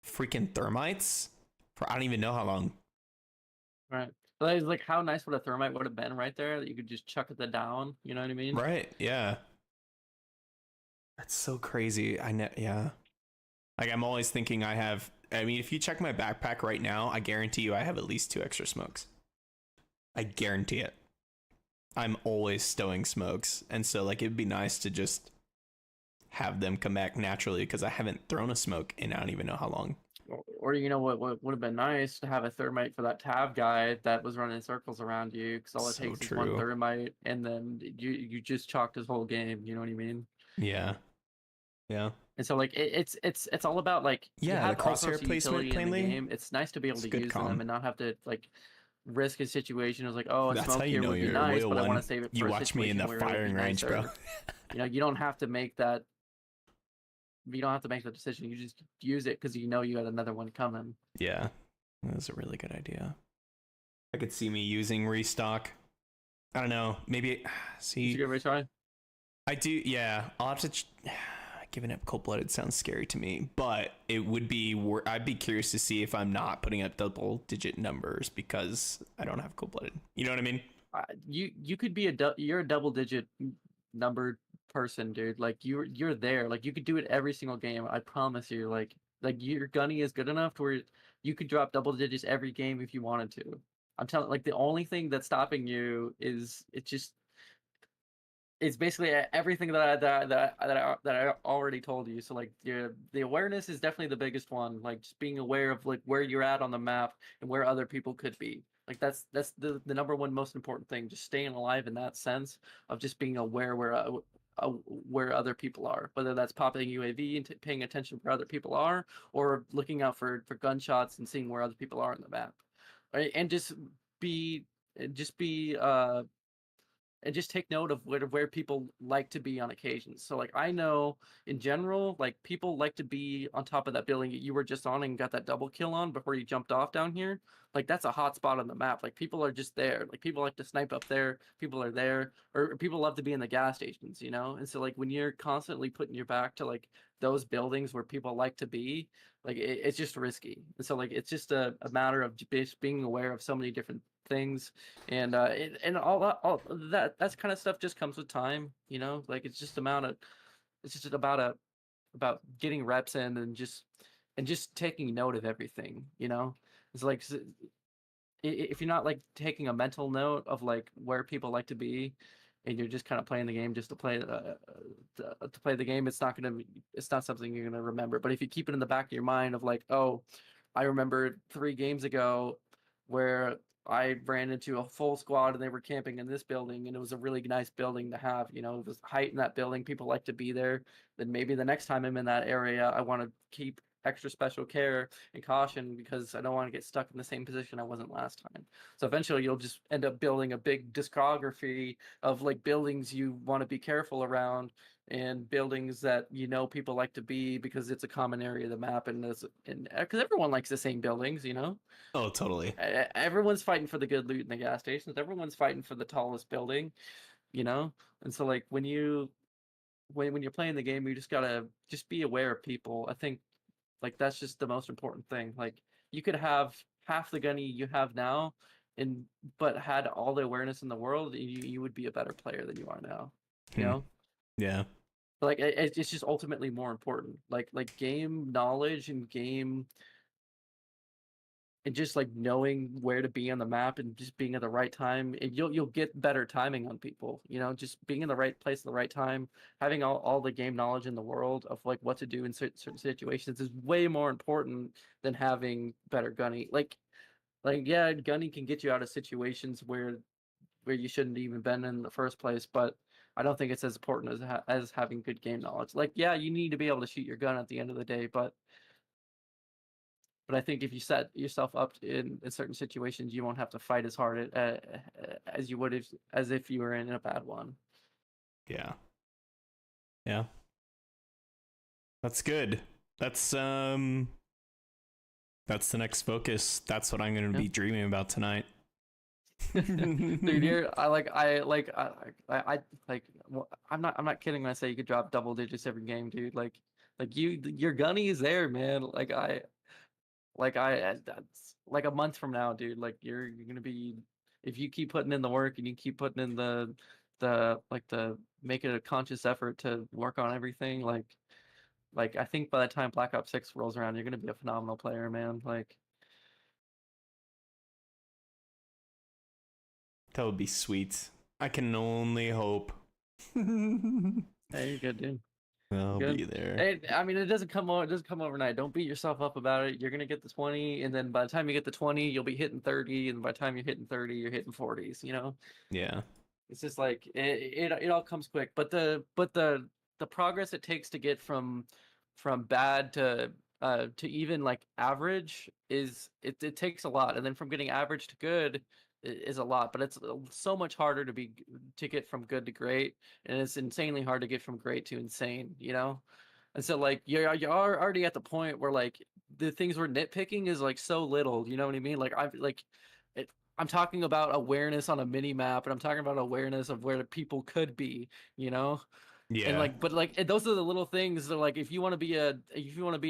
freaking thermites for I don't even know how long. Right. But like how nice would a thermite would have been right there that you could just chuck it down. You know what I mean? Right. Yeah. That's so crazy. Yeah. Like I'm always thinking I mean, if you check my backpack right now, I guarantee you I have at least 2 extra smokes. I guarantee it. I'm always stowing smokes. And so like it'd be nice to just have them come back naturally because I haven't thrown a smoke in I don't even know how long. Or you know what would have been nice to have a thermite for that tab guy that was running circles around you because all it So takes is true. one thermite and then you just chalked his whole game. You know what I mean? Yeah. Yeah. And so like it's all about like you Yeah, have the all sorts crosshair of placement utility in the plainly. game. It's nice to be able It's to good use calm. them and not have to like risk a situation. It's like, oh, a That's smoke how you here know would be you're a nice, loyal but I want one. to save it for You a watch me in the situation where it would be firing range, bro. nicer. You know, you don't have to make that. You don't have to make the decision. You just use it because you know you got another one coming. Yeah, that was a really good idea. I could see me using restock. I don't know. Maybe Did see. you give it a try? I do. Yeah, I'll have to. Giving up cold-blooded sounds scary to me, but it would be. I'd be curious to see if I'm not putting up double-digit numbers because I don't have cold-blooded. You know what I mean? You could be you're a double-digit numbered person, dude. Like you're there. Like you could do it every single game. I promise you. Like Like your gunny is good enough to where you could drop double digits every game if you wanted to. I'm telling, like, the only thing that's stopping you is it's basically everything that I already told you. So like the awareness is definitely the biggest one. Like just being aware of like where you're at on the map and where other people could be. Like that's the number one most important thing. Just staying alive in that sense of just being aware where other people are, whether that's popping UAV and paying attention where other people are, or looking out for gunshots and seeing where other people are on the map, right? And be just be and just take note of where people like to be on occasions. So like I know in general, like people like to be on top of that building that you were just on and got that double kill on before you jumped off down here. Like that's a hot spot on the map. Like people are just there. Like people like to snipe up there. People are there, or people love to be in the gas stations, you know. And so like when you're constantly putting your back to like those buildings where people like to be, like it's just risky. And so like it's just a matter of just being aware of so many different things, and all that's kind of stuff just comes with time, you know. Like it's just about getting reps in and just taking note of everything, you know. It's like if you're not like taking a mental note of like where people like to be, and you're just kind of playing the game just to play the game, it's not something you're gonna remember. But if you keep it in the back of your mind of like, oh, I remember 3 games ago where I ran into a full squad and they were camping in this building, and it was a really nice building to have. You know, it was height in that building. People like to be there. Then maybe the next time I'm in that area, I want to keep extra special care and caution because I don't want to get stuck in the same position I wasn't last time. So eventually you'll just end up building a big discography of like buildings you want to be careful around, and buildings that you know people like to be because it's a common area of the map, and because everyone likes the same buildings, you know. Oh, totally. Everyone's fighting for the good loot in the gas stations. Everyone's fighting for the tallest building, you know. And so like when you're playing the game, you just gotta just be aware of people. I think like that's just the most important thing. Like you could have half the gunny you have now, and but had all the awareness in the world, you would be a better player than you are now. You Hmm. know. Yeah. Like it's just ultimately more important. Like game knowledge and just like knowing where to be on the map and just being at the right time, and you'll get better timing on people, you know. Just being in the right place at the right time, having all the game knowledge in the world of like what to do in certain situations is way more important than having better gunny. Like yeah, gunny can get you out of situations where you shouldn't even been in the first place, but I don't think it's as important as having good game knowledge. Like yeah, you need to be able to shoot your gun at the end of the day, but I think if you set yourself up in certain situations, you won't have to fight as hard as you would as if you were in a bad one. Yeah. Yeah. That's good. That's the next focus. That's what I'm going to be dreaming about tonight. Dude, I'm not kidding when I say you could drop double digits every game, dude. Like your gunny is there, man. That's like a month from now, dude. Like you're gonna be, if you keep putting in the work and you keep putting in the make it a conscious effort to work on everything. Like I think by the time Black Ops 6 rolls around, you're gonna be a phenomenal player, man. Like That would be sweet. I can only hope. hey, you're good, dude. I'll Good. be there. I mean, it doesn't come overnight. Don't beat yourself up about it. You're gonna get the 20, and then by the time you get the 20, you'll be hitting 30, and by the time you're hitting 30, you're hitting 40s. You know, Yeah. it's just like it all comes quick. But the progress it takes to get from bad to even like average it takes a lot, and then from getting average to good is a lot. But it's so much harder to get from good to great, and it's insanely hard to get from great to insane, you know. And so like you're already at the point where like the things we're nitpicking is like so little, you know what I mean? Like I'm talking about awareness on a mini map, and I'm talking about awareness of where the people could be, you know. And Yeah. like, but like, those are the little things that like, if you want to be an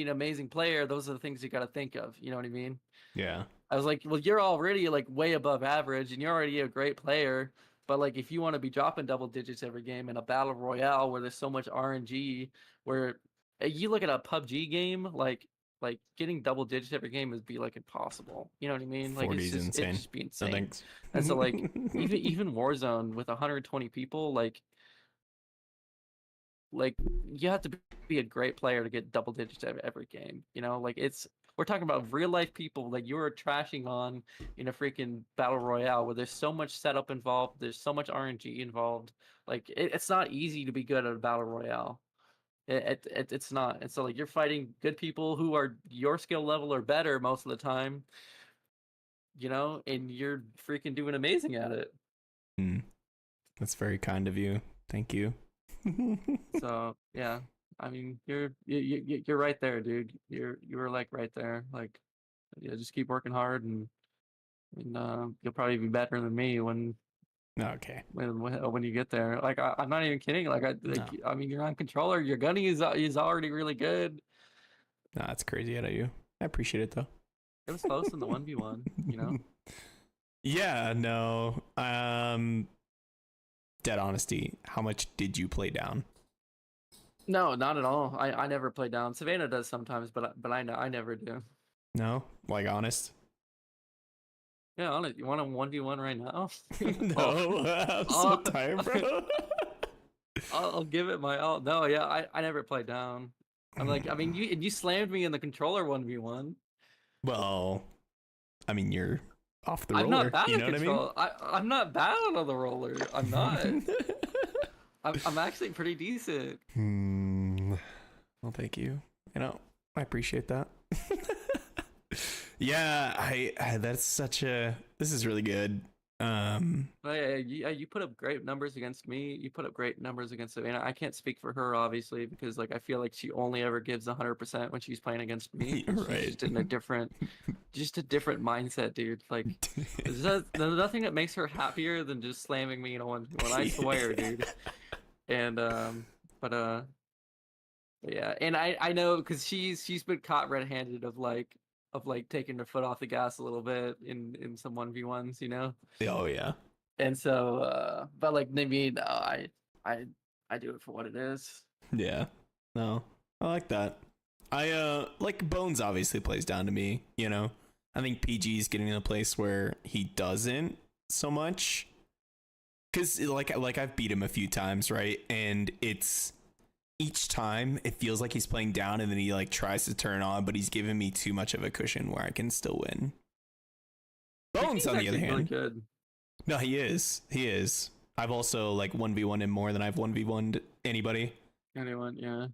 amazing player, those are the things you got to think of. You know what I mean? Yeah. I was like, well, you're already like way above average, and you're already a great player. But like, if you want to be dropping double digits every game in a battle royale where there's so much RNG, where you look at a PUBG game, like like getting double digits every game would be like impossible. You know what I mean? Like 40 is insane. it'd just be No insane. thanks. And so like even Warzone with 120 people, like you have to be a great player to get double digits every game. You know, like we're talking about real life people like you are trashing on in a freaking battle royale where there's so much setup involved, there's so much RNG involved. Like it's not easy to be good at a battle royale. It's not. And so like you're fighting good people who are your skill level or better most of the time, you know, and you're freaking doing amazing at it. That's very kind of you. Thank you. So yeah, I mean you're right there, dude. You were like right there. Like yeah, just keep working hard and you'll probably be better than me Okay. when you get there. Like I'm not even kidding. No. I mean you're on controller. Your gunning is already really good. No, that's crazy out of you. I appreciate it though. It was close in the 1v1, you know? Yeah, no. Dead honesty, how much did you play down? No, not at all. I never play down. Savannah does sometimes, but I never do. No? Like honest? Yeah, honest. You want a 1v1 right now? No, I'm so tired, bro. I'll give it my all. No, yeah, I never play down. I'm like, I mean, you slammed me in the controller 1v1. Well, I mean, you're off the I'm roller. not bad You at know what I mean? control. I'm not bad on the roller. I'm not. I'm actually pretty decent. Well, thank you. You know, I appreciate that. Yeah, I that's such a. This is really good. You put up great numbers against me. You put up great numbers against Savannah. I can't speak for her obviously because like I feel like she only ever gives 100% when she's playing against me. You're She's right. just in a different mindset, dude. Like there's nothing that makes her happier than just slamming me in a 1v1. I swear, dude. And but yeah, and I know because she's been caught red-handed of like taking her foot off the gas a little bit in some 1v1s, you know. Oh yeah. And so but like maybe no, I do it for what it is. Yeah. No, I like that. I like Bones obviously plays down to me, you know. I think PG's getting to a place where he doesn't so much. Cause like I've beat him a few times, right? And it's each time it feels like he's playing down and then he like tries to turn on, but he's giving me too much of a cushion where I can still win. Bones on the other hand. Really good. No, he is. He is. I've also like 1v1 him more than I've 1v1'd anybody. Anyone, yeah.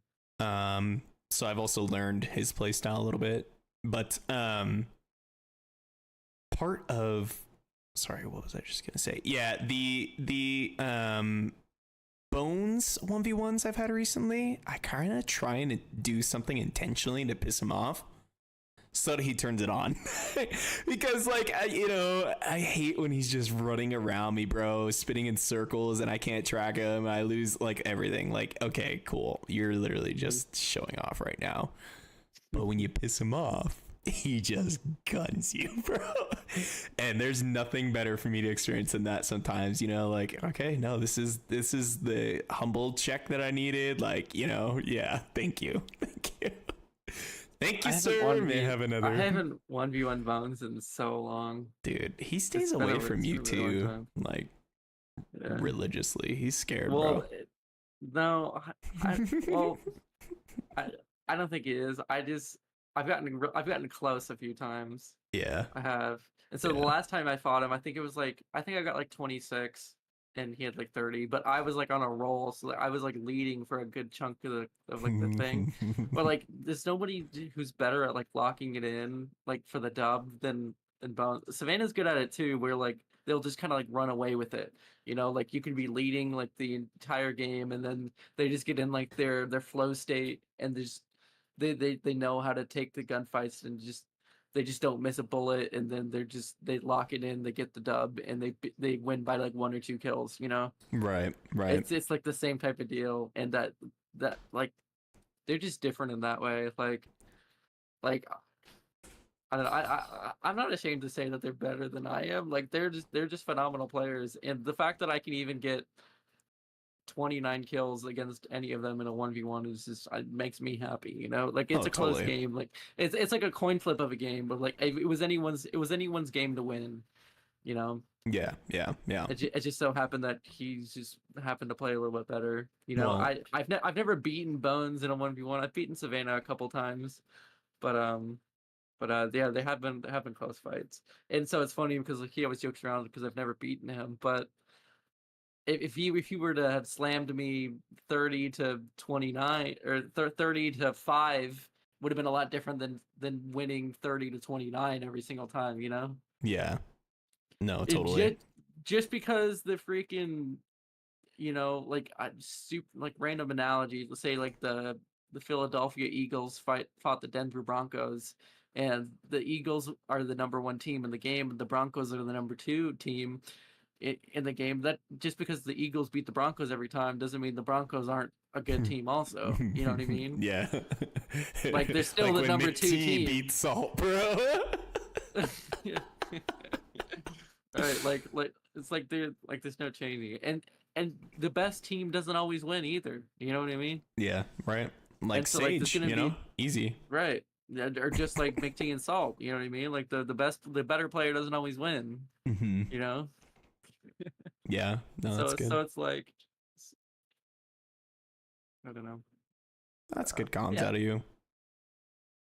So I've also learned his playstyle a little bit. But part of sorry, what was I just gonna say? Yeah, the Bones 1v1s I've had recently, I kind of trying to do something intentionally to piss him off so that he turns it on. Because like I hate when he's just running around me, bro, spinning in circles and I can't track him. I lose like everything. Like, okay, cool, you're literally just showing off right now. But when you piss him off, he just guns you, bro. And there's nothing better for me to experience than that sometimes, you know, like, okay, no, this is the humble check that I needed. Like, you know, yeah, thank you. Thank you, sir. May have another. I haven't 1v1 Bones in so long. Dude, he stays away from you too, like religiously. He's scared, bro. No, I don't think he is. I've gotten close a few times. Yeah, I have. And so the last time I fought him, I think I got like 26 and he had like 30, but I was like on a roll, so I was like leading for a good chunk of the thing. But like there's nobody who's better at like locking it in like for the dub than Bones. Savannah's good at it too, where like they'll just kind of like run away with it. You know, like you can be leading like the entire game and then they just get in like their flow state and they know how to take the gunfights and they just don't miss a bullet and then they lock it in, they get the dub and they win by like 1 or 2 kills, you know. Right. It's like the same type of deal, and that like they're just different in that way. Like I don't know. I'm not ashamed to say that they're better than I am. Like they're just phenomenal players, and the fact that I can even get 29 kills against any of them in a 1v1 is just it makes me happy, you know? Like it's Oh, a close totally. game. Like it's like a coin flip of a game, but like it was anyone's game to win, you know? Yeah, yeah, yeah. It just so happened that he's just happened to play a little bit better. You know, Well, I've never beaten Bones in a 1v1. I've beaten Savannah a couple times, but yeah, they have been close fights. And so it's funny because like, he always jokes around because I've never beaten him, but if you were to have slammed me 30-29 or 30-5 would have been a lot different than winning 30-29 every single time, you know? yeah. No, It totally. just because the freaking, you know, like super like random analogy, let's say like the Philadelphia Eagles fought the Denver Broncos, and the Eagles are the number 1 team in the game, and the Broncos are the number 2 team in the game. That just because the Eagles beat the Broncos every time doesn't mean the Broncos aren't a good team also. You know what I mean? Yeah. Like they're still like the when number 2 McT team. beats Salt, bro. Right, like it's like there's no changing it. And the best team doesn't always win either. You know what I mean? Yeah, right. Like And so like there's Sage, gonna you know, be easy. right. Or just like McT and Salt, you know what I mean? Like the better player doesn't always win, Hmm. you know? Yeah, no, that's good. So it's like I don't know. That's good comms yeah. out of you.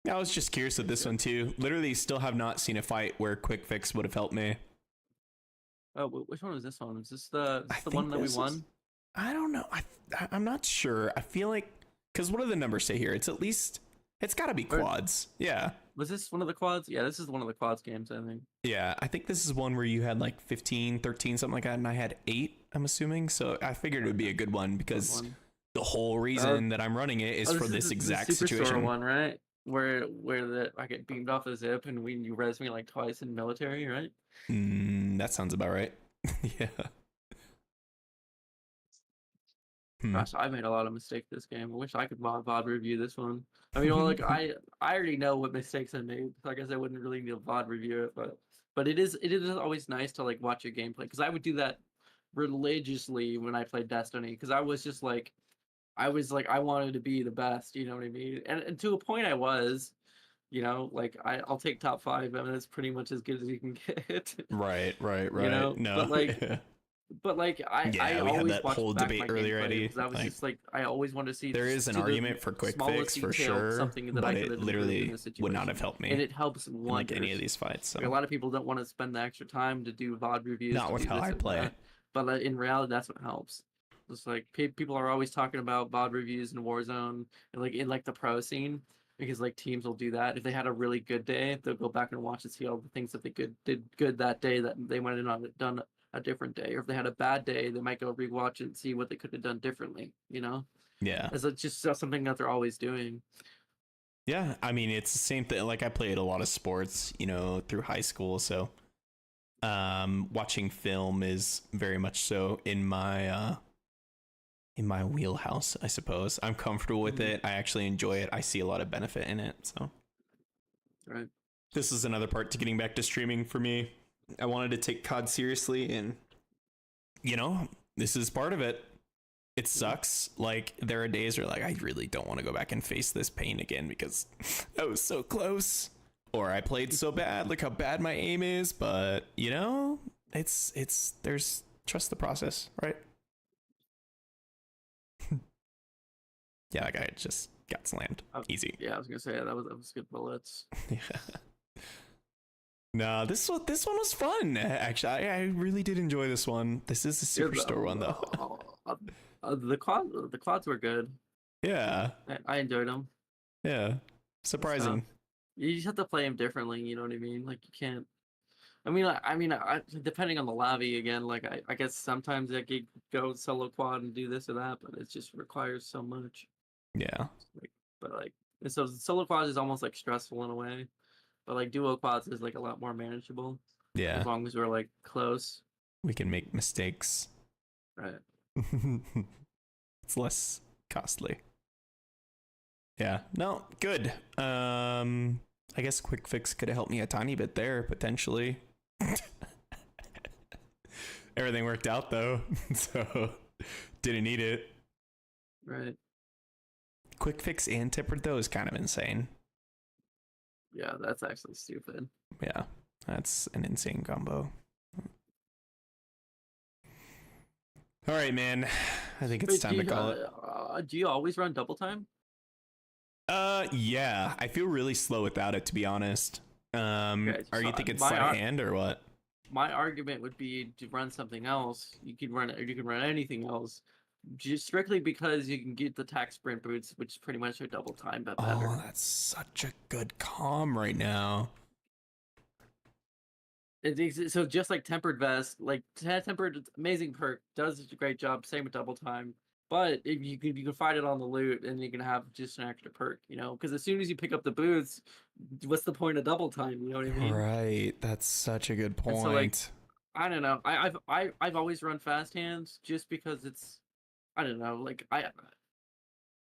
Yeah, I was just curious with this one too. Literally, still have not seen a fight where quick fix would have helped me. Oh, which one was this one? Is this the I the think one that we this is- won? I don't know. I'm not sure. I feel like because what do the numbers say here? It's at least it's got to be quads. Yeah. Was this one of the quads? Yeah, this is one of the quads games, I think. Yeah, I think this is one where you had like 15, 13, something like that, and I had 8, I'm assuming. So I figured it would be a good one because the whole reason that I'm running it is for this exact the Superstore situation. one, right? Where I get beamed off the zip and you res me like twice in military, right? That sounds about right. Yeah. Gosh, I made a lot of mistakes this game. I wish I could VOD review this one. I mean, well, like I already know what mistakes I made, so I guess I wouldn't really need to VOD review it. But it is always nice to like watch your gameplay because I would do that religiously when I played Destiny because I was like I wanted to be the best, you know what I mean? And to a point I was, you know, like I'll take top 5. I mean, that's pretty much as good as you can get. Right. You know, No. but like I Yeah, we had always that watched whole back debate my earlier, gameplay Eddie. because I was Like, just like I always wanted to see there is an to the argument for quick smallest fix for detail sure, something that but I could it have improved in literally this would not situation. have helped me And it helps in like any of wonders. these fights. So Like, a lot of people don't want to spend the extra time to do VOD reviews. not to with do how this I and play. that. But in reality, that's what helps. It's like people are always talking about VOD reviews in Warzone and like in like the pro scene because like teams will do that. If they had a really good day, they'll go back and watch and see all the things that they did good that day that they might have not done a different day. Or if they had a bad day, they might go rewatch and see what they could have done differently. You know, Yeah. it's just something that they're always doing. Yeah, I mean it's the same thing. Like I played a lot of sports, you know, through high school, so watching film is very much so in my wheelhouse, I suppose. I'm comfortable with it. I actually enjoy it. I see a lot of benefit in it. So Right. this is another part to getting back to streaming for me. I wanted to take COD seriously, and you know, this is part of it. It sucks. Like there are days where like I really don't want to go back and face this pain again because I was so close, or I played so bad. Look how bad my aim is. But you know, it's there's trust the process, right? Yeah, that guy just got slammed. Easy. Yeah, I was gonna say that was good bullets. Yeah. No, this one was fun. Actually, I really did enjoy this one. This is a Superstore one though. The quads were good. Yeah. I enjoyed them. Yeah. Surprising. You just have to play them differently. You know what I mean? Like you can't. Depending on the lobby again. Like I guess sometimes I could go solo quad and do this or that, but it just requires so much. Yeah. And so solo quads is almost like stressful in a way, but like duo quads is like a lot more manageable. Yeah. As long as we're like close. We can make mistakes. Right. It's less costly. Yeah. No, good. I guess quick fix could have helped me a tiny bit there potentially. Everything worked out though. So Didn't need it. Right. Quick fix and tempered though is kind of insane. Yeah, that's actually stupid. Yeah, that's an insane combo. All right, man. I think it's Wait, time to call it. Do you always run double time? Yeah. I feel really slow without it, to be honest. Okay, Are you so thinking my sleight of hand or what? My argument would be to run something else. You can run anything else, just strictly because you can get the tack sprint boots, which pretty much are double time but better. Oh, that's such a good comm right now. So just like tempered vest, like tempered amazing perk, does a great job. Same with double time. But if you can find it on the loot, and you can have just an extra perk, you know. Because as soon as you pick up the boots, what's the point of double time? You know what I mean? Right. That's such a good point. And so, like, I don't know. I've always run fast hands just because it's, I don't know.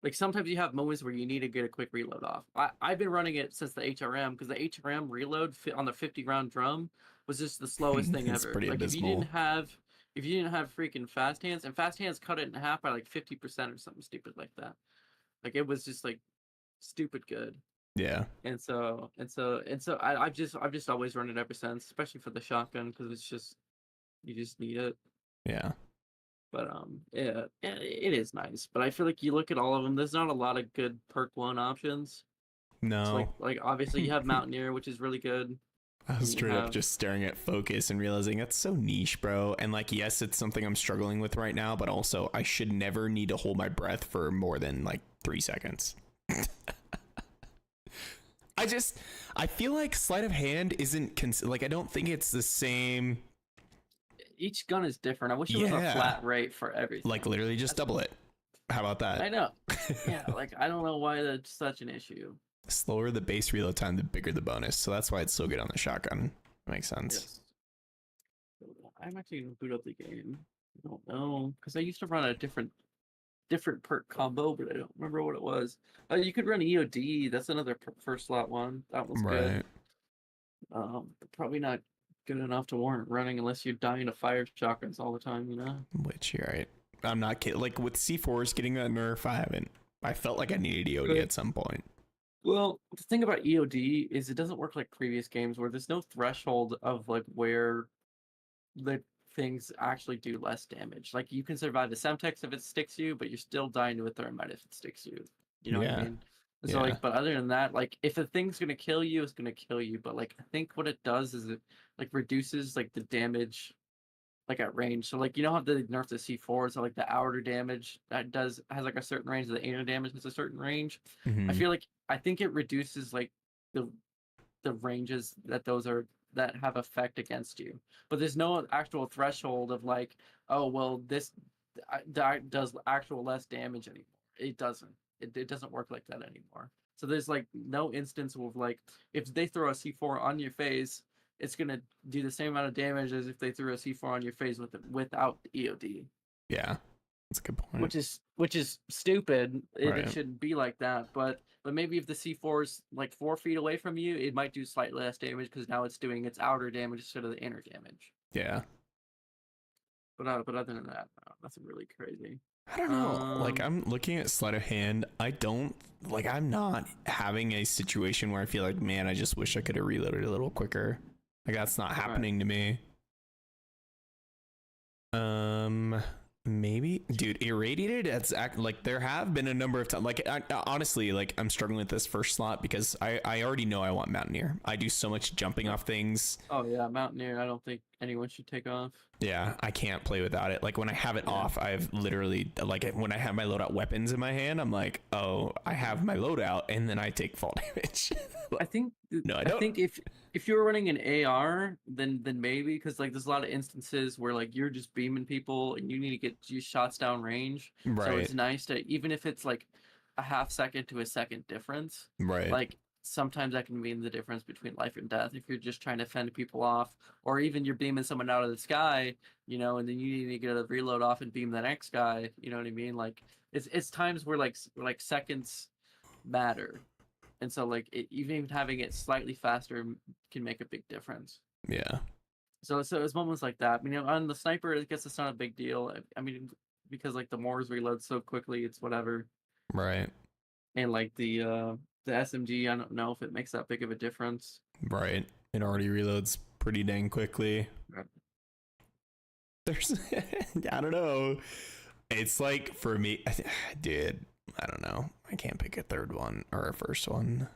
Like sometimes you have moments where you need to get a quick reload off. I've been running it since the HRM, because the HRM reload on the 50 round drum was just the slowest thing It's ever. pretty Like abysmal. if you didn't have freaking fast hands, and fast hands cut it in half by like 50% or something stupid like that. Like it was just like stupid good. Yeah. I've just always run it ever since, especially for the shotgun, because it's just, you just need it. Yeah. But yeah, it is nice. But I feel like you look at all of them, there's not a lot of good perk one options. No. So like obviously you have Mountaineer, which is really good. I was You straight up have- just staring at focus and realizing that's so niche, bro. And like, yes, it's something I'm struggling with right now, but also I should never need to hold my breath for more than like 3 seconds. I feel like sleight of hand isn't like, I don't think it's the same. Each gun is different. I wish it was a Yeah. flat rate for everything. Like literally just double it. How about that? I know. Yeah, like I don't know why that's such an issue. Slower the base reload time, the bigger the bonus. So that's why it's so good on the shotgun. Makes sense. Yes. I'm actually gonna boot up the game. I don't know, because I used to run a different perk combo, but I don't remember what it was. You could run EOD. That's another first slot one. That was good. But probably not good enough to warrant running unless you're dying to fire shotguns all the time, you know? Which you're right. I'm not kidding. Like with C4s getting that nerf, I felt like I needed EOD at some point. Well, the thing about EOD is it doesn't work like previous games where there's no threshold of like where the things actually do less damage. Like you can survive the Semtex if it sticks you, but you're still dying to a thermite if it sticks you. You know what I mean? So like, but other than that, like if a thing's gonna kill you, it's gonna kill you. But like I think what it does is it like reduces like the damage like at range. So like you know how the nerf the C4, so like the outer damage that has like a certain range, the inner damage has a certain range. I think it reduces like the ranges that those are that have effect against you. But there's no actual threshold of like, oh well, this does actual less damage anymore. It doesn't. It doesn't work like that anymore. So there's like no instance of like if they throw a C4 on your face, it's gonna do the same amount of damage as if they threw a C4 on your face without EOD. Yeah, that's a good point. Which is stupid. Right. It shouldn't be like that. But maybe if the C4 is like 4 feet away from you, it might do slightly less damage because now it's doing its outer damage instead of the inner damage. Yeah. But other than that, no, nothing really crazy. I don't know. Like I'm looking at sleight of hand. I'm not having a situation where I feel like, man, I just wish I could have reloaded a little quicker. Like that's not happening to me. Maybe, dude, irradiated. Like there have been a number of times. Like honestly, like I'm struggling with this first slot because I already know I want Mountaineer. I do so much jumping off things. Oh yeah, Mountaineer. I don't think anyone should take off. Yeah, I can't play without it. Like when I have it off, I've literally like when I have my loadout weapons in my hand, I'm like, oh, I have my loadout, and then I take fall damage. I think No, I don't. I think if you were running an AR, then maybe, because like there's a lot of instances where like you're just beaming people and you need to get your shots down range. Right. So it's nice to, even if it's like a half second to a second difference. Right. Like sometimes that can mean the difference between life and death if you're just trying to fend people off, or even you're beaming someone out of the sky, you know, and then you need to get a reload off and beam the next guy. You know what I mean? Like it's times where like seconds matter. And so, like, even having it slightly faster can make a big difference. Yeah. So it's moments like that. I mean, on the sniper, I guess it's not a big deal. I mean, because like the Moors reload so quickly, it's whatever. Right. And like the SMG, I don't know if it makes that big of a difference. Right. It already reloads pretty dang quickly. Right. There's, I don't know. It's like for me, dude, I don't know. I can't pick a third one or a first one.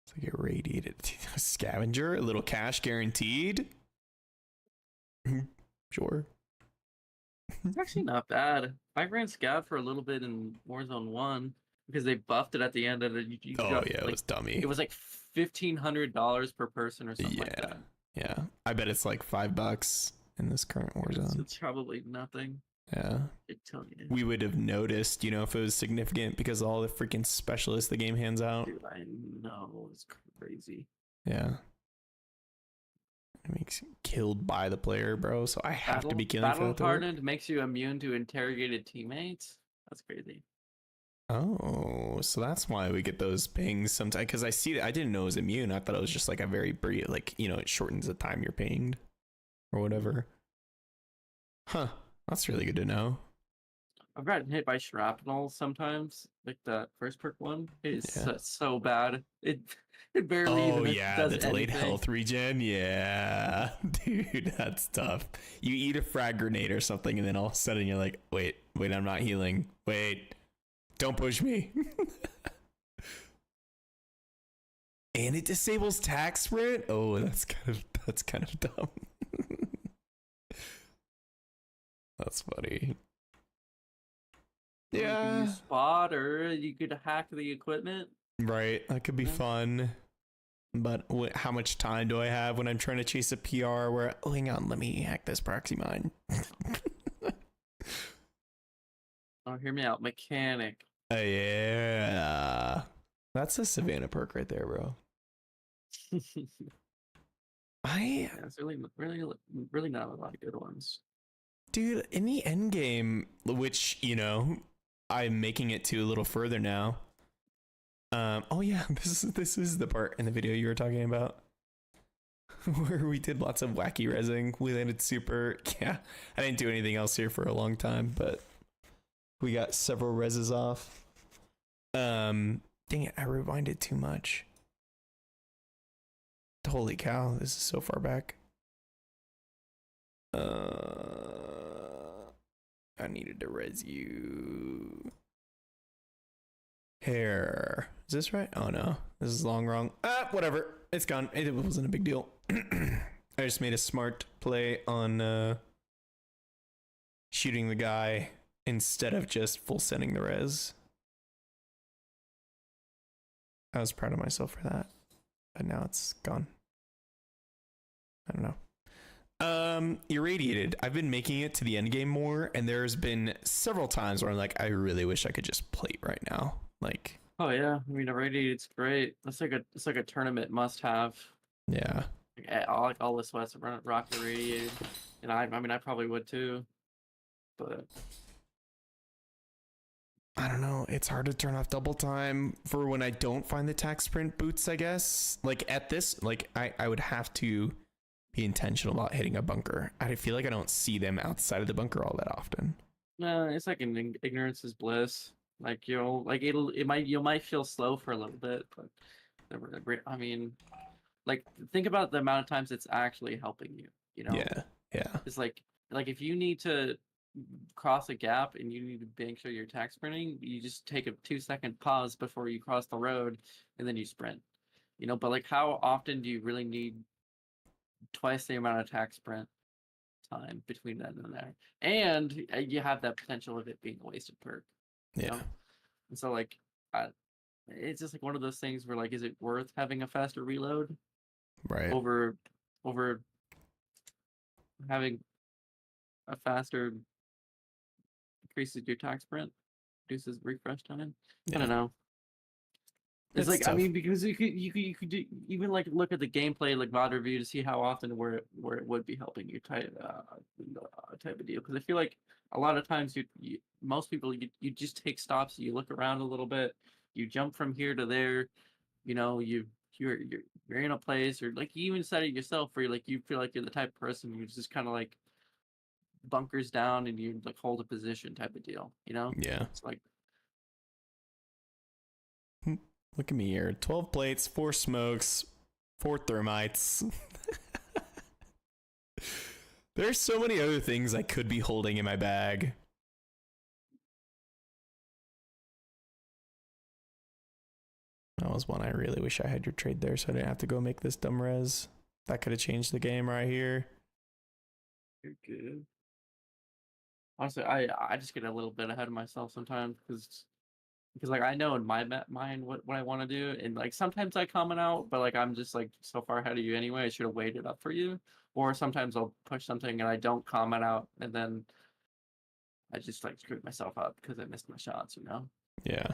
It's like irradiated scavenger, a little cash guaranteed. Sure. It's actually not bad. I ran Scav for a little bit in Warzone 1 because they buffed it at the end of it. Oh yeah, it was dummy. It was like $1,500 per person or something like that. Yeah. I bet it's like $5 in this current Warzone. It's probably nothing. Yeah. I tell you. We would have noticed, you know, if it was significant because of all the freaking specialists the game hands out. Dude, I know. It's crazy. Yeah. It makes you killed by the player, bro. So I have to be killing for that. Battle hardened makes you immune to interrogated teammates. That's crazy. Oh, so that's why we get those pings sometimes. Because I see that I didn't know it was immune. I thought it was just like a very brief, like, you know, it shortens the time you're pinged or whatever. Huh. That's really good to know. I've gotten hit by shrapnel sometimes, like the first perk one. It is so bad. It barely even does the delayed anything. health regen. Yeah, dude, that's tough. You eat a frag grenade or something, and then all of a sudden you're like, wait, I'm not healing. Wait, don't push me. And it disables tack sprint. Oh, that's kind of dumb. That's funny. Yeah. Spot, or you could hack the equipment. Right. That could be fun. But how much time do I have when I'm trying to chase a PR where, oh, hang on, let me hack this proxy mine. Oh, hear me out. Mechanic. Yeah. That's a Savannah perk right there, bro. It's really not a lot of good ones. Dude, in the end game, which, you know, I'm making it to a little further now. Oh yeah, this is the part in the video you were talking about where we did lots of wacky rezzing. We landed super. Yeah, I didn't do anything else here for a long time, but we got several rezzes off. Dang it, I rewinded too much. Holy cow, this is so far back. I needed to res you. Hair. Is this right? Oh no, this is long wrong. Whatever. It's gone. It wasn't a big deal. I just made a smart play on shooting the guy instead of just full sending the res. I was proud of myself for that, but now it's gone. I don't know. Irradiated. I've been making it to the end game more, and there's been several times where I'm like, I really wish I could just plate right now. Like, oh yeah, I mean, irradiated's great. It's like a tournament must have. Yeah. Like all this West rock irradiated, and I mean, I probably would too, but I don't know. It's hard to turn off double time for when I don't find the tax sprint boots, I guess. Like at this, like I would have to be intentional about hitting a bunker. I feel like I don't see them outside of the bunker all that often. no, it's like an ignorance is bliss. Like you might feel slow for a little bit, but I mean, like think about the amount of times it's actually helping you. You know? Yeah. It's like if you need to cross a gap and you need to make sure you're tax sprinting, you just take a 2-second pause before you cross the road, and then you sprint. You know, but like how often do you really need twice the amount of tax sprint time between then and there? And you have that potential of it being a wasted perk. You know? And so like it's just like one of those things where like, is it worth having a faster reload Right. over having a faster increases your tax sprint, reduces refresh time? I don't know. It's like tough. I mean, because you could do, even like look at the gameplay like VOD review to see how often where it would be helping you type of deal. Because I feel like a lot of times most people you just take stops, you look around a little bit, you jump from here to there, you know, you're in a place, or like you even said it yourself where you feel like you're the type of person who's just kind of like bunkers down and you like hold a position type of deal. You know? Yeah. It's like Look at me here. 12 plates, 4 smokes, 4 thermites. There's so many other things I could be holding in my bag. That was one I really wish I had your trade there so I didn't have to go make this dumb res. That could have changed the game right here. you're good. Honestly, I just get a little bit ahead of myself sometimes because like I know in my mind what I want to do, and like sometimes I comment out, but like I'm just like so far ahead of you anyway. I should have waited up for you. Or sometimes I'll push something and I don't comment out, and then I just like screwed myself up because I missed my shots. You know, Yeah.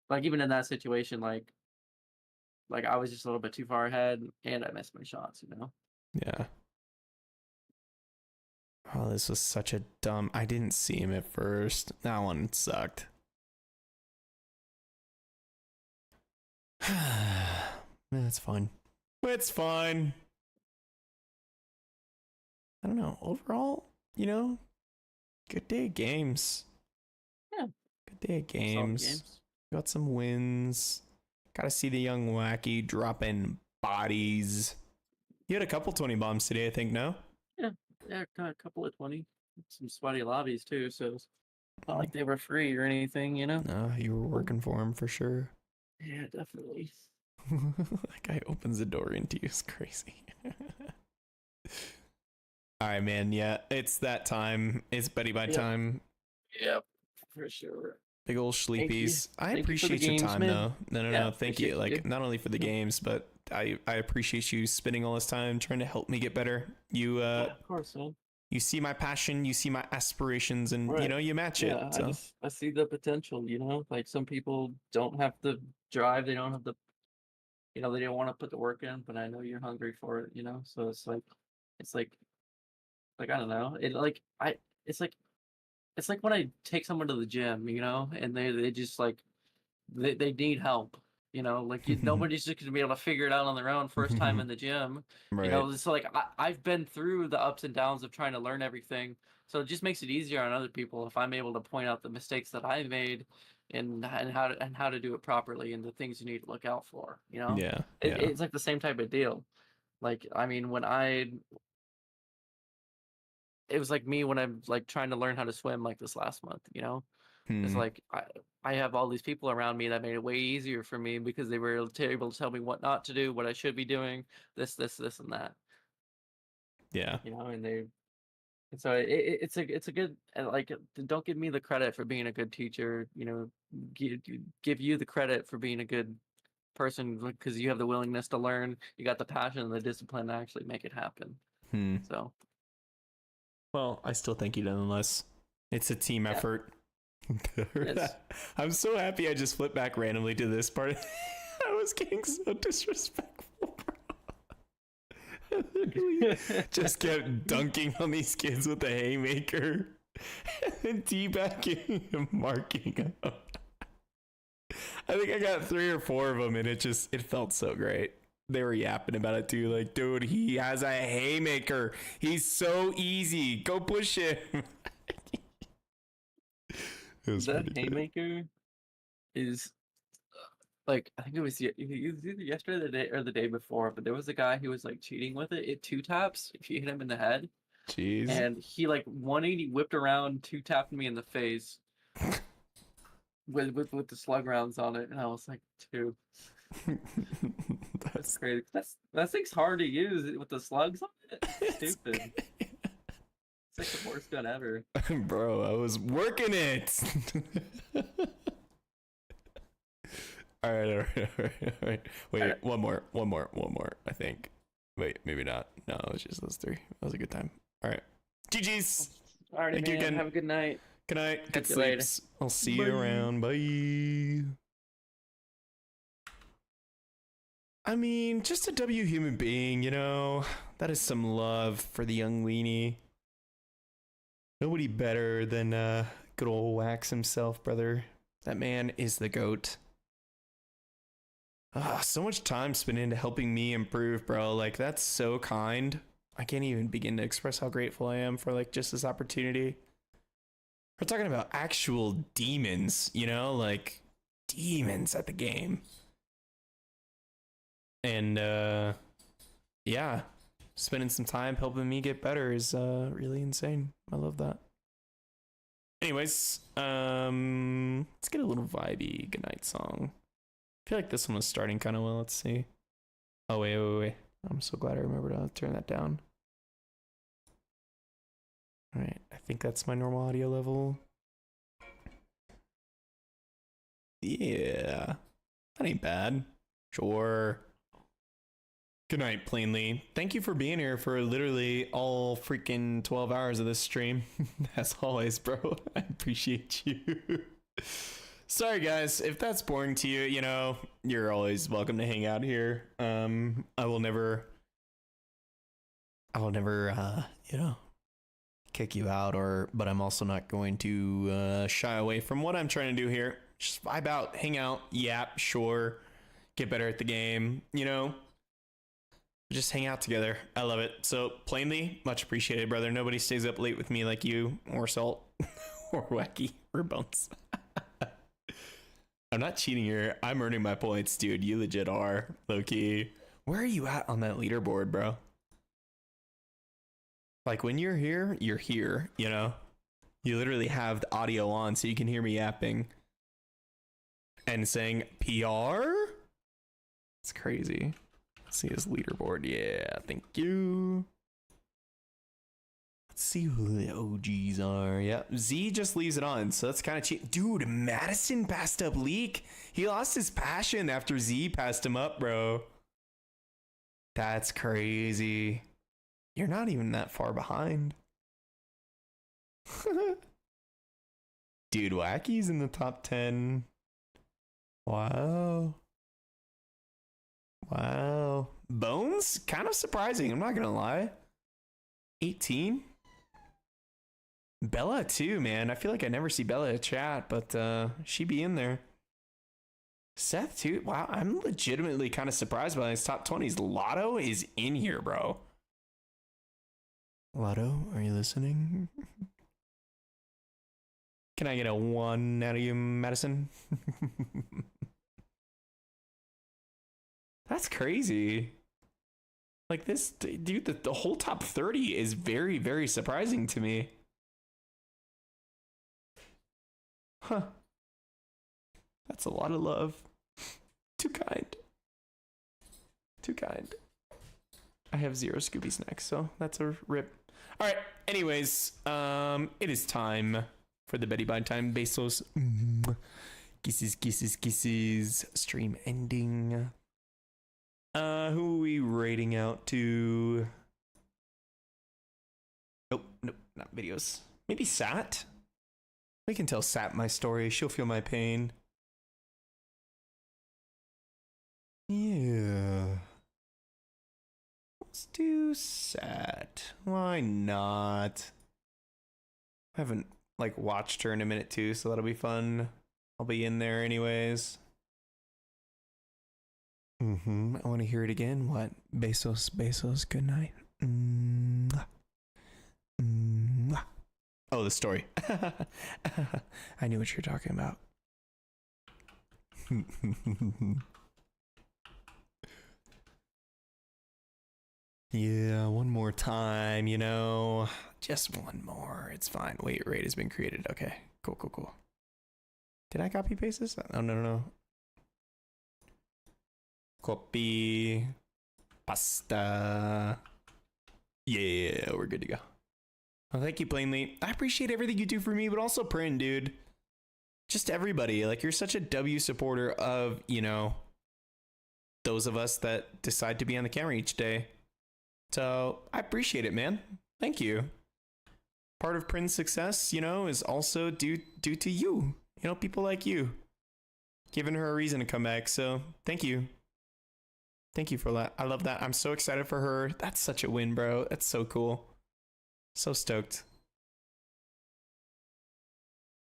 like even in that situation, like I was just a little bit too far ahead and I missed my shots. You know. Yeah. Oh, this was such a dumb... I didn't see him at first. That one sucked. It's fine. It's fine. I don't know. Overall, good day of games. Yeah. Good day of Solid games. Got some wins. Gotta see the young wacky dropping bodies. You had a couple 20 bombs today, I think, no? Yeah, got a couple of 20. Some sweaty lobbies too, so it's not like they were free or anything, you know? No, you were working for him for sure. Yeah, definitely. That guy opens the door into you. It's crazy. All right, man. Yeah, it's that time. It's Betty by time. Yep, for sure. Big old sleepies. I Thank you for the appreciate your games, time, man. though. No. Yeah, Thank you. appreciate Like, you. not only for the games, but I appreciate you spending all this time trying to help me get better. You Yeah, of course, man. you see my passion, you see my aspirations, and Right. you match it. Yeah, So I see the potential, you know? Like some people don't have the drive, they don't have the, they don't want to put the work in, but I know you're hungry for it, you know? So it's like, I don't know. It's like, it's like when I take someone to the gym, you know, and they just like, they need help. Like nobody's just gonna be able to figure it out on their own first time in the gym. right. It's like I've been through the ups and downs of trying to learn everything, so it just makes it easier on other people if I'm able to point out the mistakes that I made, and how to do it properly and the things you need to look out for. Yeah. It's like the same type of deal. Like I mean, it was like me when I'm like trying to learn how to swim like this last month. It's like I have all these people around me that made it way easier for me because they were able to tell me what not to do, what I should be doing, this, and that. Yeah. And so it's a good like don't give me the credit for being a good teacher. Give you the credit for being a good person because you have the willingness to learn. You got the passion and the discipline to actually make it happen. So. Well, I still thank you nonetheless. It's a team effort. Yes. I'm so happy I just flipped back randomly to this part. I was getting so disrespectful, bro. I literally just kept dunking on these kids with the haymaker and then teabagging and marking them. I think I got 3 or 4 of them, and it felt so great. They were yapping about it too, like, dude, he has a haymaker. He's so easy. Go push him. That haymaker is like I think it was either yesterday or the day before, but there was a guy who was like cheating with it. It 2-taps if you hit him in the head. Jeez. And he like 180 whipped around, 2-tapped me in the face with the slug rounds on it, and I was like, dude. That's crazy. That thing's hard to use with the slugs on it. It's stupid. It's like the worst gun ever. Bro, I was working it. All right. Wait, All right. one more, I think. Wait, maybe not. No, it was just those 3. That was a good time. All right. GG's. Alrighty, Thank you man. again. Have a good night. Good night. Good Catch you later. sleeps. I'll see Bye. you around. Bye. I mean, just a W human being, that is some love for the young weenie. Nobody better than good old Wax himself, brother. That man is the GOAT. So much time spent into helping me improve, bro. Like, that's so kind. I can't even begin to express how grateful I am for like just this opportunity. We're talking about actual demons, you know, like demons at the game. And yeah, spending some time helping me get better is really insane. I love that. Anyways, let's get a little vibey goodnight song. I feel like this one was starting kind of well. Let's see. Oh, wait. I'm so glad I remembered to turn that down. All right, I think that's my normal audio level. Yeah, that ain't bad. Sure. Good night, Plainly. Thank you for being here for literally all freaking 12 hours of this stream. As always, bro. I appreciate you. Sorry, guys. If that's boring to you, you know, you're always welcome to hang out here. I will never, you know, kick you out, but I'm also not going to shy away from what I'm trying to do here. Just vibe out, hang out, yap, sure, get better at the game, you know, just hang out together. I love it. So Plainly, much appreciated, brother. Nobody stays up late with me like you or Salt or Wacky or Bones. I'm not cheating here. I'm earning my points, dude. You legit are, low-key. Where are you at on that leaderboard, bro? Like, when you're here, you know? You literally have the audio on so you can hear me yapping. And saying, PR? It's crazy. Let's see his leaderboard. Yeah, thank you. Let's see who the OGs are. Yeah, Z just leaves it on, so that's kind of cheap. Dude, Madison passed up Leak. He lost his passion after Z passed him up, bro. That's crazy. You're not even that far behind. Dude, Wacky's in the top 10. Wow. Bones? Kind of surprising, I'm not gonna lie. 18? Bella too, man. I feel like I never see Bella in chat, but she be in there. Seth too. Wow, I'm legitimately kind of surprised by his top 20s. Lotto is in here, bro. Lotto, are you listening? Can I get a 1 out of you, Madison? That's crazy. Like this, dude, the whole top 30 is very, very surprising to me. Huh. That's a lot of love. Too kind. Too kind. I have 0 Scooby snacks, so that's a rip. All right. Anyways, it is time for the Betty Bye time. Besos. Kisses. Stream ending. Who are we rating out to? Nope, not videos. Maybe Sat? We can tell Sat my story. She'll feel my pain. Yeah. Let's do Sat. Why not? I haven't watched her in a minute too, so that'll be fun. I'll be in there anyways. I want to hear it again. What? Besos, good night. Oh, the story. I knew what you're talking about. Yeah, one more time, you know. Just one more. It's fine. Wait, raid has been created. Okay, cool. Did I copy paste this? Oh, no. Copy. Pasta. Yeah, we're good to go. Well, thank you, Plainly. I appreciate everything you do for me, but also Prin, dude. Just everybody. Like, you're such a W supporter of, you know, those of us that decide to be on the camera each day. So, I appreciate it, man. Thank you. Part of Prin's success, you know, is also due to you. You know, people like you. Giving her a reason to come back, so thank you. Thank you for that. I love that. I'm so excited for her. That's such a win, bro. That's so cool. So stoked.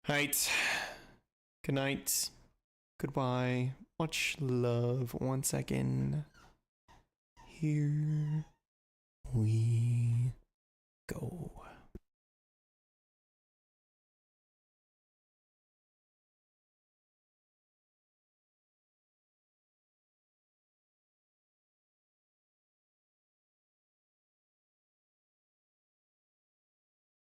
Alright. Good night. Goodbye. Much love. 1 second. Here. we go.